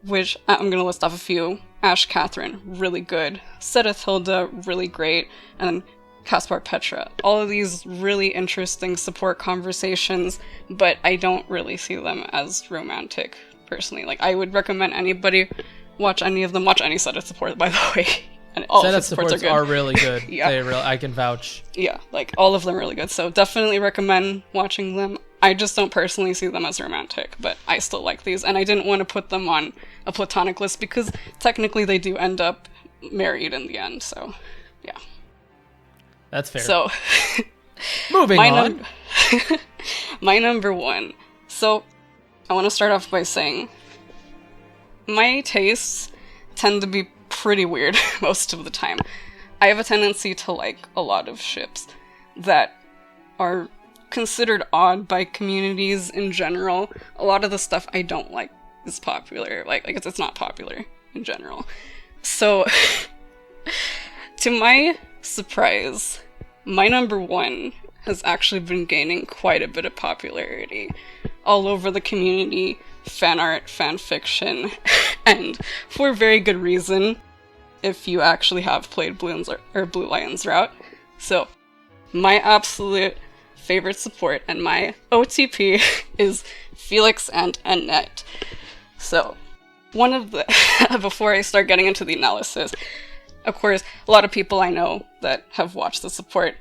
which I'm going to list off a few. Catherine, really good. Hilda, really great. And Caspar Petra. All of these really interesting support conversations, but I don't really see them as romantic, personally. Like, I would recommend anybody watch any of them. Watch any set of support, by the way. And all set of of supports are really good. Yeah. I can vouch. Yeah, like, all of them are really good. So definitely recommend watching them. I just don't personally see them as romantic, but I still like these. And I didn't want to put them on a platonic list because technically they do end up married in the end, so yeah. That's fair. So, moving on. My number one. So, I want to start off by saying my tastes tend to be pretty weird most of the time. I have a tendency to like a lot of ships that are considered odd by communities in general. A lot of the stuff I don't like is popular. Like it's not popular in general. So, to my surprise, my number one has actually been gaining quite a bit of popularity all over the community, fan art, fan fiction, and for very good reason if you actually have played Blue Lions route. So, my absolute favorite support and my OTP is Felix and Annette. So, one of the before I start getting into the analysis, of course, a lot of people I know that have watched the support,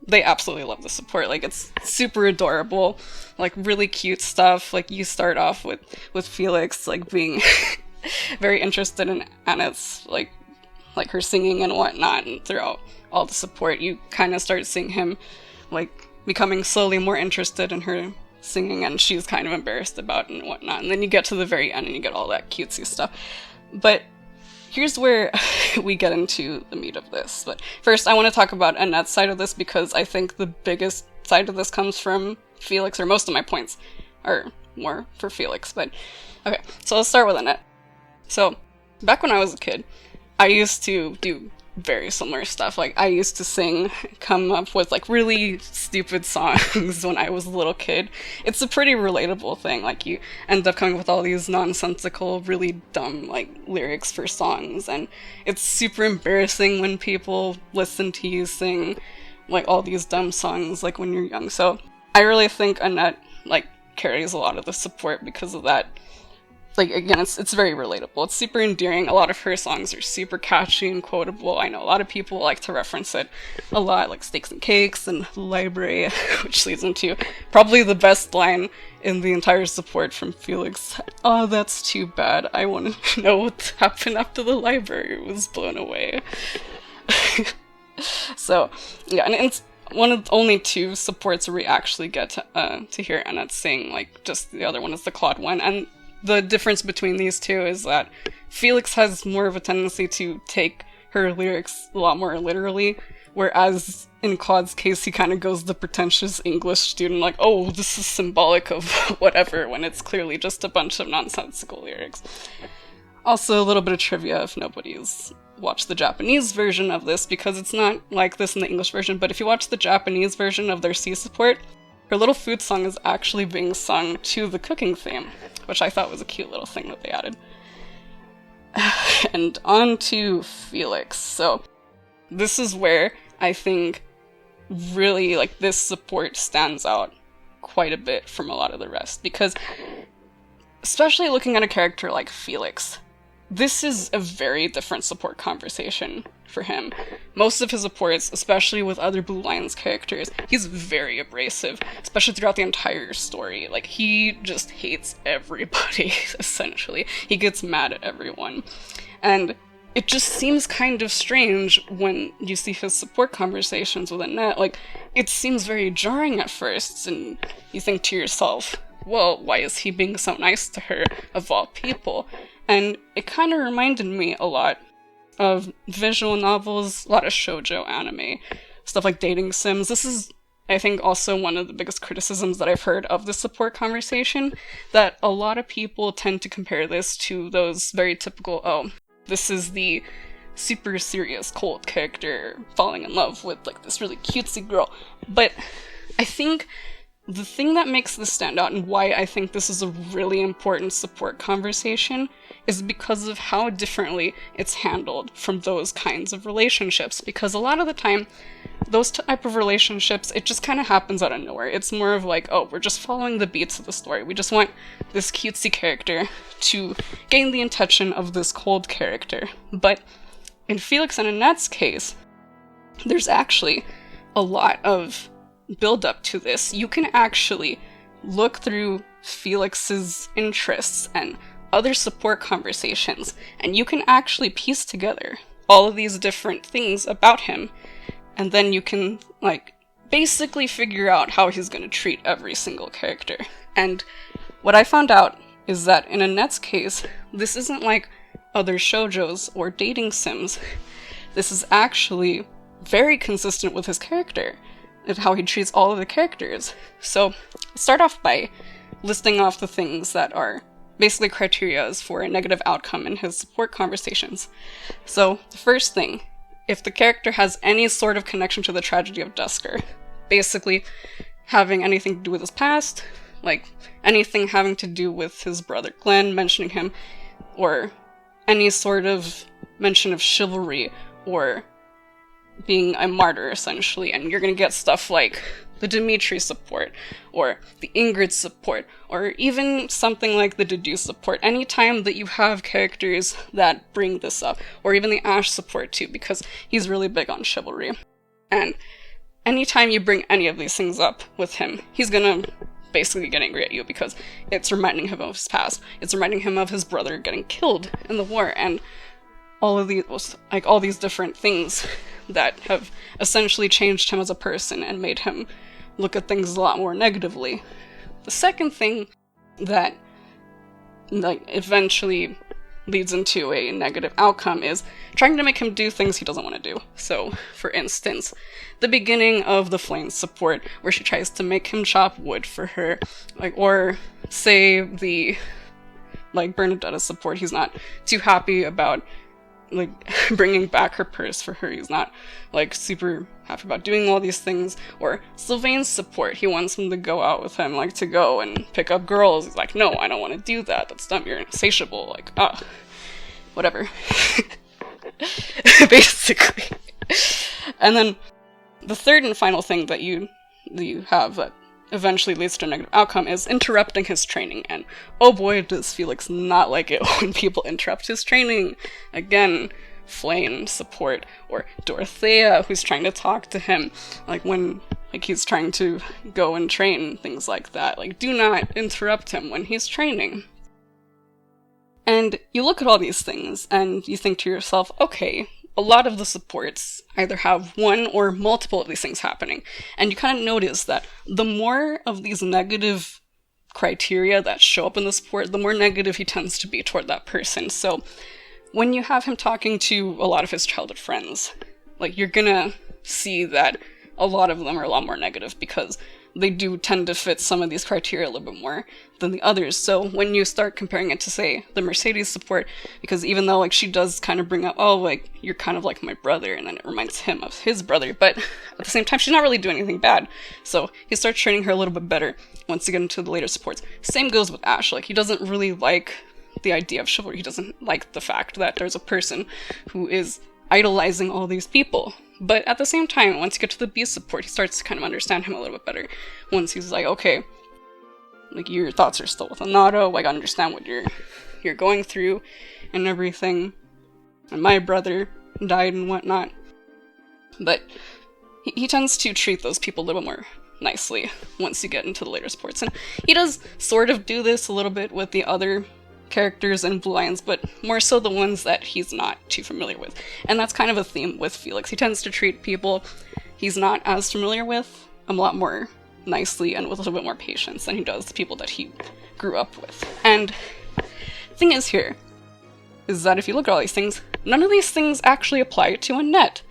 they absolutely love the support. Like, it's super adorable, like, really cute stuff. Like, you start off with Felix, like, being very interested in Annette's, like her singing and whatnot, and throughout all the support, you kind of start seeing him, like, becoming slowly more interested in her singing, and she's kind of embarrassed about it and whatnot. And then you get to the very end, and you get all that cutesy stuff. But here's where we get into the meat of this. But first, I want to talk about Annette's side of this, because I think the biggest side of this comes from Felix, or most of my points are more for Felix. But okay, so let's start with Annette. So, back when I was a kid, I used to do very similar stuff. Like, I used to come up with, like, really stupid songs when I was a little kid. It's a pretty relatable thing. Like, you end up coming up with all these nonsensical, really dumb, like, lyrics for songs, and it's super embarrassing when people listen to you sing, like, all these dumb songs, like, when you're young. So, I really think Annette, like, carries a lot of the support because of that. Like, again, it's very relatable. It's super endearing. A lot of her songs are super catchy and quotable. I know a lot of people like to reference it a lot, like Steaks and Cakes and Library, which leads into probably the best line in the entire support from Felix. Oh, that's too bad. I want to know what happened after the library was blown away. So, yeah, and it's one of the only two supports where we actually get to hear Annette sing. Like, just the other one is the Claude one, and the difference between these two is that Felix has more of a tendency to take her lyrics a lot more literally, whereas in Claude's case, he kind of goes the pretentious English student, like, oh, this is symbolic of whatever, when it's clearly just a bunch of nonsensical lyrics. Also, a little bit of trivia if nobody's watched the Japanese version of this, because it's not like this in the English version, but if you watch the Japanese version of their C support, her little food song is actually being sung to the cooking theme, which I thought was a cute little thing that they added. And on to Felix. So this is where I think really, like, this support stands out quite a bit from a lot of the rest, because especially looking at a character like Felix, this is a very different support conversation for him. Most of his supports, especially with other Blue Lions characters, he's very abrasive, especially throughout the entire story. Like, he just hates everybody, essentially. He gets mad at everyone. And it just seems kind of strange when you see his support conversations with Annette. Like, it seems very jarring at first, and you think to yourself, well, why is he being so nice to her, of all people? And it kind of reminded me a lot of visual novels, a lot of shoujo anime, stuff like dating sims. This is, I think, also one of the biggest criticisms that I've heard of the support conversation, that a lot of people tend to compare this to those very typical, oh, this is the super serious cold character falling in love with, like, this really cutesy girl. But I think the thing that makes this stand out, and why I think this is a really important support conversation, is because of how differently it's handled from those kinds of relationships. Because a lot of the time, those type of relationships, it just kind of happens out of nowhere. It's more of like, oh, we're just following the beats of the story. We just want this cutesy character to gain the attention of this cold character. But in Felix and Annette's case, there's actually a lot of build up to this. You can actually look through Felix's interests and other support conversations, and you can actually piece together all of these different things about him, and then you can, like, basically figure out how he's going to treat every single character. And what I found out is that in Annette's case, this isn't like other shoujos or dating sims. This is actually very consistent with his character and how he treats all of the characters. So I'll start off by listing off the things that are basically criterias for a negative outcome in his support conversations. So the first thing, if the character has any sort of connection to the tragedy of Dusker, basically having anything to do with his past, like anything having to do with his brother Glenn, mentioning him, or any sort of mention of chivalry, or being a martyr, essentially, and you're gonna get stuff like the Dimitri support, or the Ingrid support, or even something like the Dedu support. Anytime that you have characters that bring this up, or even the Ash support too, because he's really big on chivalry. And anytime you bring any of these things up with him, he's gonna basically get angry at you because it's reminding him of his past. It's reminding him of his brother getting killed in the war, and all of these, like, all these different things that have essentially changed him as a person and made him look at things a lot more negatively. The second thing that, like, eventually leads into a negative outcome is trying to make him do things he doesn't want to do. So, for instance, the beginning of the Flames support, where she tries to make him chop wood for her, like, or say the, like, Bernadetta's support, he's not too happy about, like, bringing back her purse for her. He's not, like, super happy about doing all these things. Or Sylvain's support, he wants him to go out with him, like, to go and pick up girls. He's like, no, I don't want to do that. That's dumb. You're insatiable. Like, whatever. Basically. And then the third and final thing that you have that eventually leads to a negative outcome is interrupting his training. And oh boy, does Felix not like it when people interrupt his training. Again, Flame support, or Dorothea, who's trying to talk to him, like, when, like, he's trying to go and train, things like that. Like, do not interrupt him when he's training. And you look at all these things, and you think to yourself, okay, a lot of the supports either have one or multiple of these things happening. And you kind of notice that the more of these negative criteria that show up in the support, the more negative he tends to be toward that person. So when you have him talking to a lot of his childhood friends, like, you're gonna see that a lot of them are a lot more negative because they do tend to fit some of these criteria a little bit more than the others. So when you start comparing it to, say, the Mercedes support, because even though, like, she does kind of bring up, oh, like, you're kind of like my brother, and then it reminds him of his brother, but at the same time, she's not really doing anything bad. So he starts treating her a little bit better once you get into the later supports. Same goes with Ash. Like, he doesn't really like the idea of chivalry. He doesn't like the fact that there's a person who is idolizing all these people. But at the same time, once you get to the B support, he starts to kind of understand him a little bit better. Once he's like, okay, like, your thoughts are still with Anato, like, I understand what you're going through and everything. And my brother died and whatnot. But he tends to treat those people a little bit more nicely once you get into the later supports. And he does sort of do this a little bit with the other characters in Blue Lions, but more so the ones that he's not too familiar with. And that's kind of a theme with Felix. He tends to treat people he's not as familiar with a lot more nicely and with a little bit more patience than he does the people that he grew up with. And the thing is here, is that if you look at all these things, none of these things actually apply to Annette.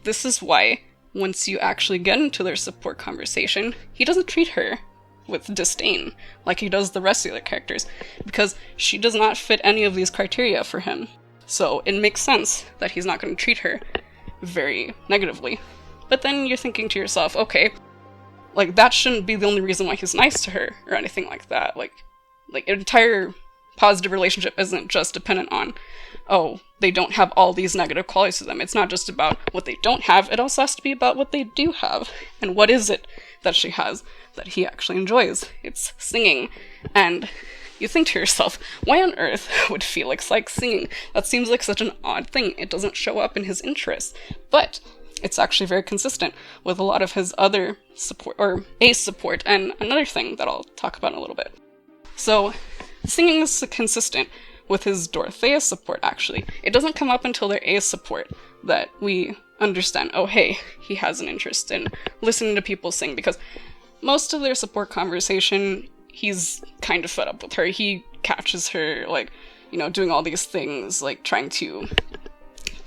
This is why, once you actually get into their support conversation, he doesn't treat her with disdain like he does the rest of the other characters, because she does not fit any of these criteria for him. So it makes sense that he's not going to treat her very negatively. But then you're thinking to yourself, okay, like, that shouldn't be the only reason why he's nice to her or anything like that. Like an entire positive relationship isn't just dependent on, oh, they don't have all these negative qualities to them. It's not just about what they don't have, it also has to be about what they do have. And what is it that she has that he actually enjoys? It's singing. And you think to yourself, why on earth would Felix like singing? That seems like such an odd thing. It doesn't show up in his interests. But it's actually very consistent with a lot of his other support, or ace support, and another thing that I'll talk about in a little bit. So, singing is consistent with his Dorothea support, actually. It doesn't come up until their ace support that we understand, oh hey, he has an interest in listening to people sing, because most of their support conversation, he's kind of fed up with her. He catches her, like, you know, doing all these things, like, trying to,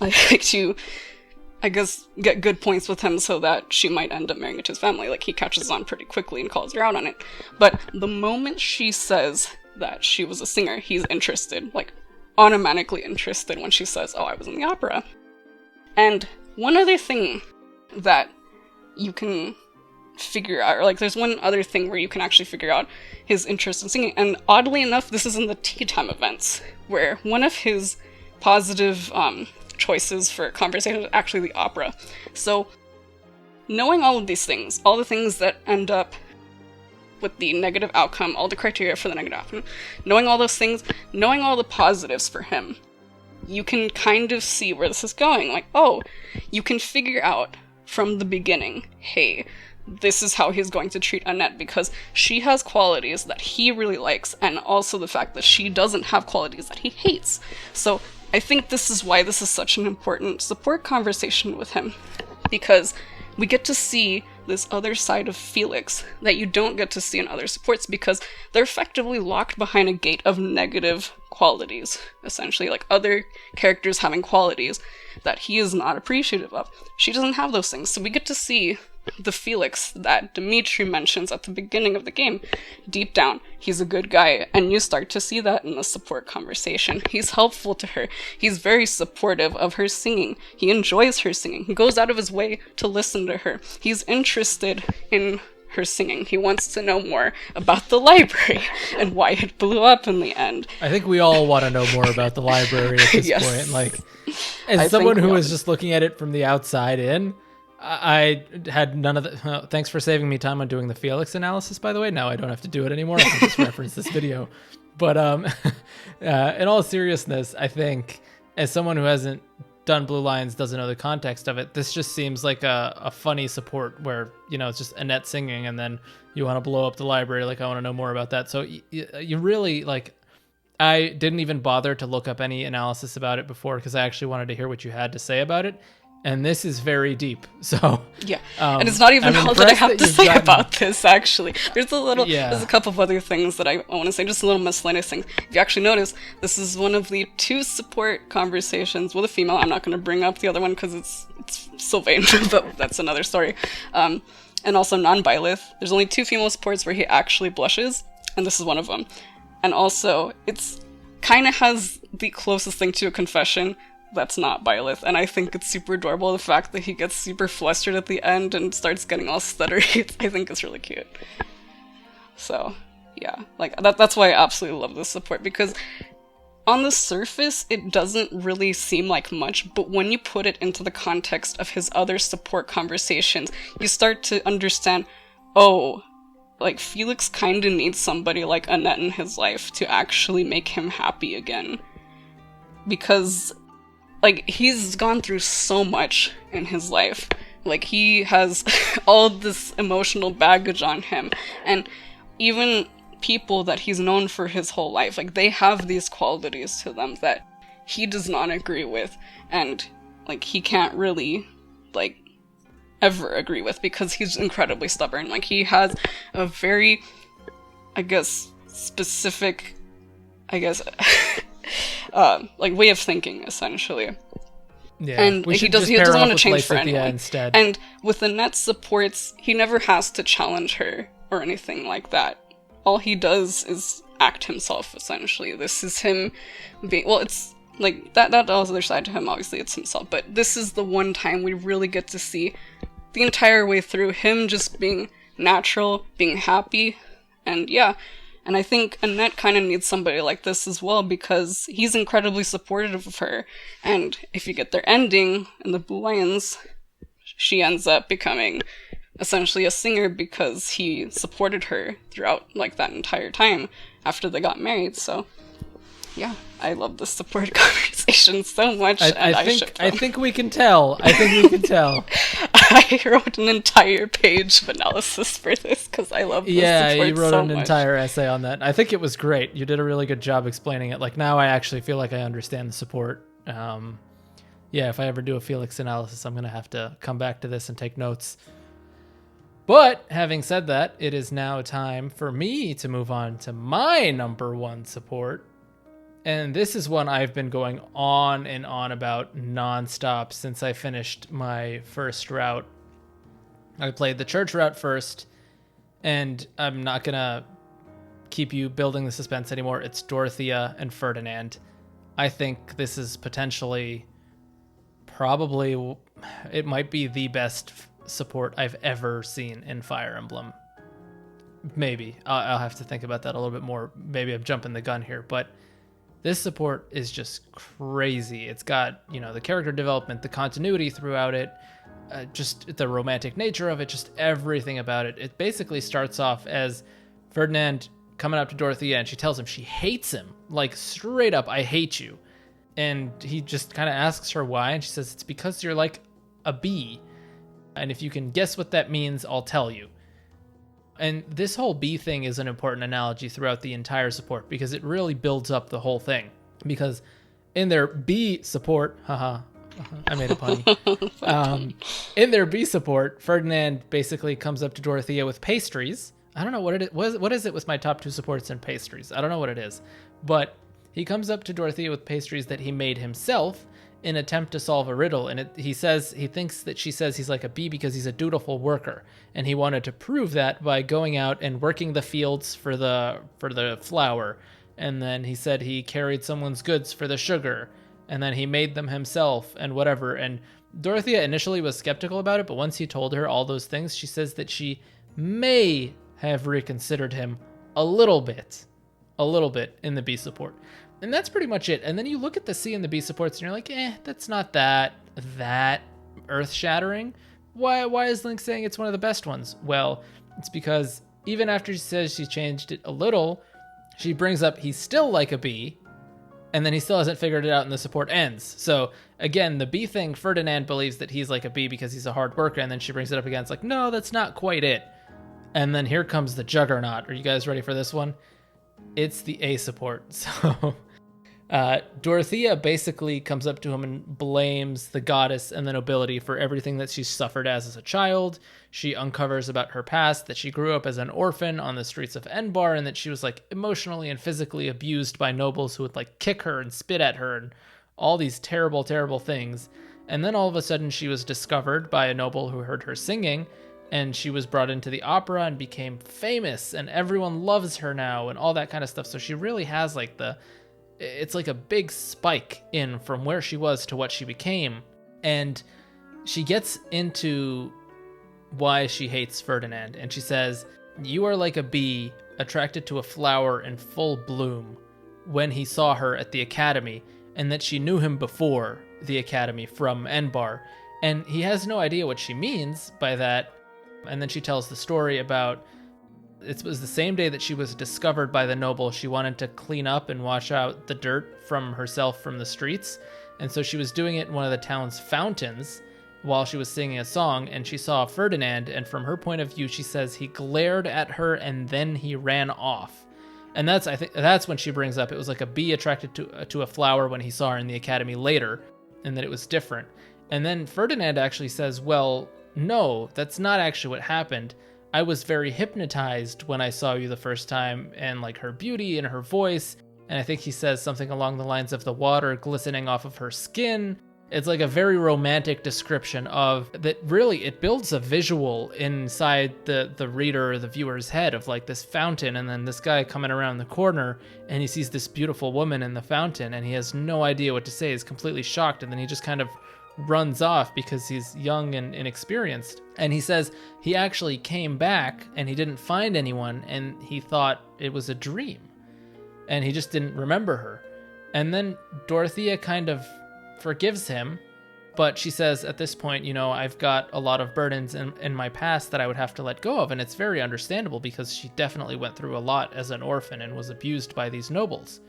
I guess, get good points with him so that she might end up marrying into his family. Like, he catches on pretty quickly and calls her out on it. But the moment she says that she was a singer, he's interested, like, automatically interested when she says, oh, I was in the opera. And one other thing that you can figure out, or like, there's one other thing where you can actually figure out his interest in singing, and oddly enough, this is in the tea time events, where one of his positive, choices for conversation is actually the opera. So, knowing all of these things, all the things that end up with the negative outcome, all the criteria for the negative outcome, knowing all those things, knowing all the positives for him, you can kind of see where this is going. Like, oh, you can figure out from the beginning, hey, this is how he's going to treat Annette, because she has qualities that he really likes, and also the fact that she doesn't have qualities that he hates. So, I think this is why this is such an important support conversation with him, because we get to see this other side of Felix that you don't get to see in other supports, because they're effectively locked behind a gate of negative qualities, essentially, like other characters having qualities that he is not appreciative of. She doesn't have those things, so we get to see the Felix that Dimitri mentions at the beginning of the game. Deep down, he's a good guy, and you start to see that in the support conversation. He's helpful to her. He's very supportive of her singing. He enjoys her singing. He goes out of his way to listen to her. He's interested in her singing. He wants to know more about the library and why it blew up in the end. I think we all want to know more about the library at this Yes. point. Like, as someone who was just looking at it from the outside in, I had none of the... thanks for saving me time on doing the Felix analysis, by the way. Now I don't have to do it anymore. I can just reference this video. But in all seriousness, I think as someone who hasn't done Blue Lions, doesn't know the context of it, this just seems like a funny support where, you know, it's just Annette singing and then you want to blow up the library. Like, I want to know more about that. So you really, like... I didn't even bother to look up any analysis about it before because I actually wanted to hear what you had to say about it. And this is very deep. So yeah, and it's not even all that I have to say about this, actually. There's a couple of other things that I want to say, just a little miscellaneous things. If you actually notice, this is one of the 2 support conversations with a female. I'm not going to bring up the other one because it's Sylvain, but that's another story. And also non-Byleth. There's only 2 female supports where he actually blushes, and this is one of them. And also, it's kind of has the closest thing to a confession that's not Byleth, and I think it's super adorable, the fact that he gets super flustered at the end and starts getting all stuttery. I think it's really cute. So, yeah, like, that's why I absolutely love this support, because on the surface, it doesn't really seem like much, but when you put it into the context of his other support conversations, you start to understand, oh, like, Felix kinda needs somebody like Annette in his life to actually make him happy again. Because, like, he's gone through so much in his life. Like, he has all this emotional baggage on him, and even people that he's known for his whole life, like, they have these qualities to them that he does not agree with, and, like, he can't really, like, ever agree with because he's incredibly stubborn. Like, he has a very, I guess, specific, I guess, like, way of thinking, essentially. Yeah, and he doesn't want to change for anyone. Instead. And with Annette's supports, he never has to challenge her or anything like that. All he does is act himself, essentially. This is him being, well, it's like that other side to him, obviously it's himself, but this is the one time we really get to see the entire way through him just being natural, being happy, and yeah. And I think Annette kind of needs somebody like this as well, because he's incredibly supportive of her. And if you get their ending in the Blue Lions, she ends up becoming essentially a singer because he supported her throughout, like, that entire time after they got married. So, yeah, I love the support conversation so much. I think we can tell. I wrote an entire page of analysis for this because I love this support so much. Yeah, you wrote an entire essay on that. I think it was great. You did a really good job explaining it. Like, now I actually feel like I understand the support. Yeah, if I ever do a Felix analysis, I'm going to have to come back to this and take notes. But having said that, it is now time for me to move on to my number one support. And this is one I've been going on and on about nonstop since I finished my first route. I played the church route first, and I'm not going to keep you building the suspense anymore. It's Dorothea and Ferdinand. I think this is potentially, probably, it might be the best support I've ever seen in Fire Emblem. Maybe. I'll have to think about that a little bit more. Maybe I'm jumping the gun here, but this support is just crazy. It's got, you know, the character development, the continuity throughout it, just the romantic nature of it, just everything about it. It basically starts off as Ferdinand coming up to Dorothea, and she tells him she hates him. Like, straight up, I hate you. And he just kind of asks her why, and she says, it's because you're like a bee. And if you can guess what that means, I'll tell you. And this whole bee thing is an important analogy throughout the entire support because it really builds up the whole thing. Because in their bee support, I made a punny. In their bee support, Ferdinand basically comes up to Dorothea with pastries. I don't know what it is. What is it with my top two supports and pastries? I don't know what it is. But he comes up to Dorothea with pastries that he made himself in attempt to solve a riddle, and he thinks that she says he's like a bee because he's a dutiful worker, and he wanted to prove that by going out and working the fields for the flour, and then he said he carried someone's goods for the sugar, and then he made them himself and whatever. And Dorothea initially was skeptical about it, but once he told her all those things, she says that she may have reconsidered him a little bit in the bee support. And that's pretty much it. And then you look at the C and the B supports and you're like, that's not that earth-shattering. Why is Link saying it's one of the best ones? Well, it's because even after she says she changed it a little, she brings up he's still like a bee, and then he still hasn't figured it out and the support ends. So again, the bee thing, Ferdinand believes that he's like a bee because he's a hard worker, and then she brings it up again. It's like, no, that's not quite it. And then here comes the juggernaut. Are you guys ready for this one? It's the A support. So Dorothea basically comes up to him and blames the goddess and the nobility for everything that she suffered as a child. She uncovers about her past, that she grew up as an orphan on the streets of Enbar, and that she was like emotionally and physically abused by nobles who would like kick her and spit at her and all these terrible, terrible things. And then all of a sudden she was discovered by a noble who heard her singing, and she was brought into the opera and became famous, and everyone loves her now and all that kind of stuff. So she really has like it's like a big spike in from where she was to what she became. And she gets into why she hates Ferdinand. And she says, you are like a bee attracted to a flower in full bloom. when he saw her at the academy, and that she knew him before the academy from Enbar. And he has no idea what she means by that. And then she tells the story about it was the same day that she was discovered by the noble. She wanted to clean up and wash out the dirt from herself from the streets. And so she was doing it in one of the town's fountains while she was singing a song, and she saw Ferdinand, and from her point of view, she says he glared at her and then he ran off. And I think that's when she brings up it was like a bee attracted to a flower when he saw her in the academy later, and that it was different. And then Ferdinand actually says, well, no, that's not actually what happened. I was very hypnotized when I saw you the first time, and like her beauty and her voice. And I think he says something along the lines of the water glistening off of her skin. It's like a very romantic description of that. Really, it builds a visual inside the reader or the viewer's head of like this fountain, and then this guy coming around the corner and he sees this beautiful woman in the fountain and he has no idea what to say. He's completely shocked, and then he just kind of runs off because he's young and inexperienced. And he says he actually came back and he didn't find anyone, and he thought it was a dream and he just didn't remember her. And then Dorothea kind of forgives him, but she says at this point, I've got a lot of burdens in my past that I would have to let go of. And it's very understandable because she definitely went through a lot as an orphan and was abused by these nobles.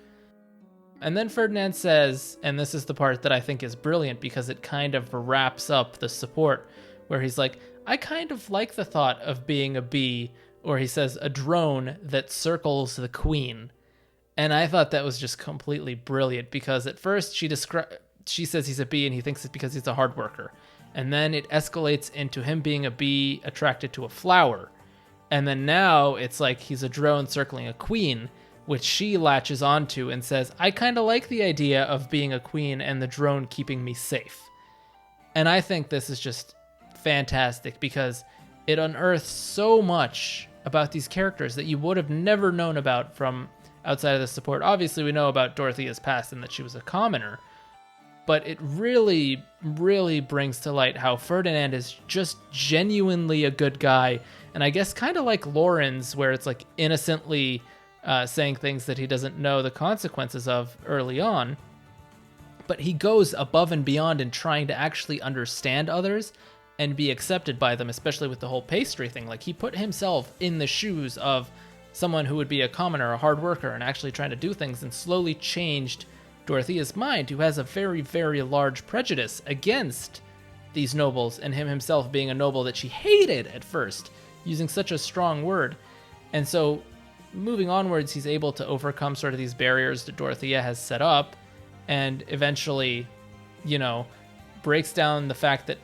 And then Ferdinand says, and this is the part that I think is brilliant because it kind of wraps up the support, where he's like, I kind of like the thought of being a bee, or he says, a drone that circles the queen. And I thought that was just completely brilliant because at first she says he's a bee and he thinks it's because he's a hard worker. And then it escalates into him being a bee attracted to a flower. And then now it's like he's a drone circling a queen, which she latches onto and says, I kind of like the idea of being a queen and the drone keeping me safe. And I think this is just fantastic because it unearths so much about these characters that you would have never known about from outside of the support. Obviously, we know about Dorothea's past and that she was a commoner, but it really, really brings to light how Ferdinand is just genuinely a good guy. And I guess kind of like Lorenz, where it's like innocently saying things that he doesn't know the consequences of early on. But he goes above and beyond in trying to actually understand others and be accepted by them, especially with the whole pastry thing. Like, he put himself in the shoes of someone who would be a commoner, a hard worker, and actually trying to do things, and slowly changed Dorothea's mind, who has a very, very large prejudice against these nobles, and him himself being a noble that she hated at first, using such a strong word. And so, moving onwards, he's able to overcome sort of these barriers that Dorothea has set up, and eventually, breaks down the fact that,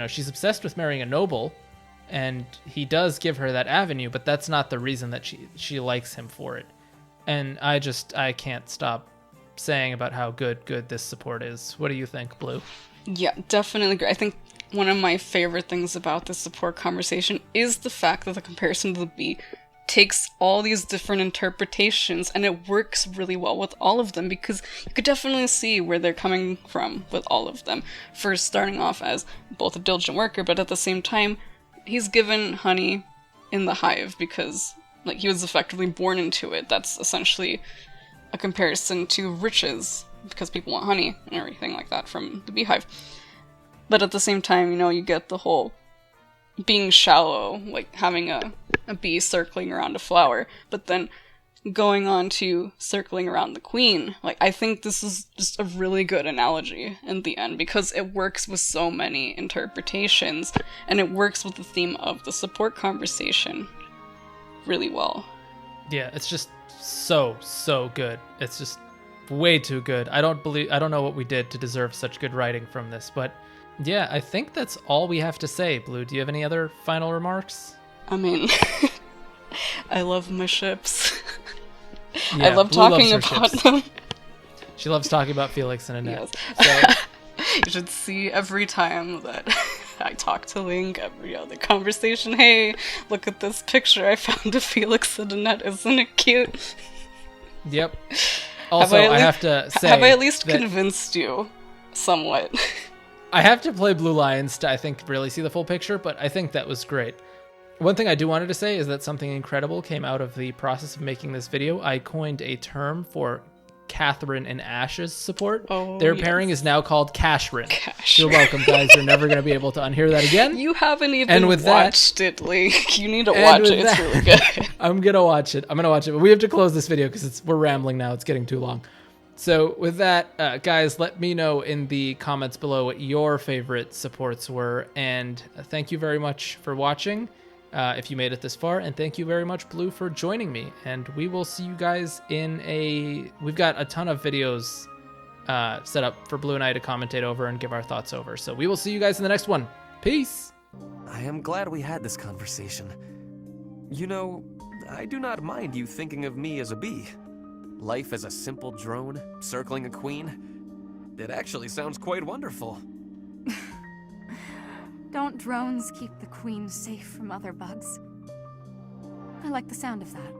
she's obsessed with marrying a noble, and he does give her that avenue, but that's not the reason that she likes him for it. And I can't stop saying about how good this support is. What do you think, Blue? Yeah, definitely agree. I think one of my favorite things about this support conversation is the fact that the comparison to the bee takes all these different interpretations, and it works really well with all of them because you could definitely see where they're coming from with all of them. First, starting off as both a diligent worker, but at the same time, he's given honey in the hive because, he was effectively born into it. That's essentially a comparison to riches, because people want honey and everything like that from the beehive. But at the same time, you get the whole being shallow, like having a bee circling around a flower, but then going on to circling around the queen. I think this is just a really good analogy in the end, because it works with so many interpretations, and it works with the theme of the support conversation really well. Yeah, it's just so good. It's just way too good. I don't know what we did to deserve such good writing from this, but yeah, I think that's all we have to say. Blue, do you have any other final remarks? I mean, I love my ships. Yeah, I love Blue talking about them. She loves talking about Felix and Annette. Yes. So you should see every time that I talk to Link, every other conversation, hey, look at this picture I found of Felix and Annette, isn't it cute? Yep. Also, I have to say, have I at least convinced you somewhat? I have to play Blue Lions to, I think, really see the full picture, but I think that was great. One thing I do wanted to say is that something incredible came out of the process of making this video. I coined a term for Catherine and Ash's support. Oh, Their pairing is now called Cashrin. Cashrin. You're welcome, guys. You're never going to be able to unhear that again. You haven't even watched it, Link. You need to and watch with it. that- It's really good. I'm going to watch it. But we have to close this video because we're rambling now. It's getting too long. So with that, guys, let me know in the comments below what your favorite supports were. And thank you very much for watching, if you made it this far. And thank you very much, Blue, for joining me. And we will see you guys we've got a ton of videos set up for Blue and I to commentate over and give our thoughts over. So we will see you guys in the next one. Peace! I am glad we had this conversation. You know, I do not mind you thinking of me as a bee. Life as a simple drone, circling a queen. It actually sounds quite wonderful. Don't drones keep the queen safe from other bugs? I like the sound of that.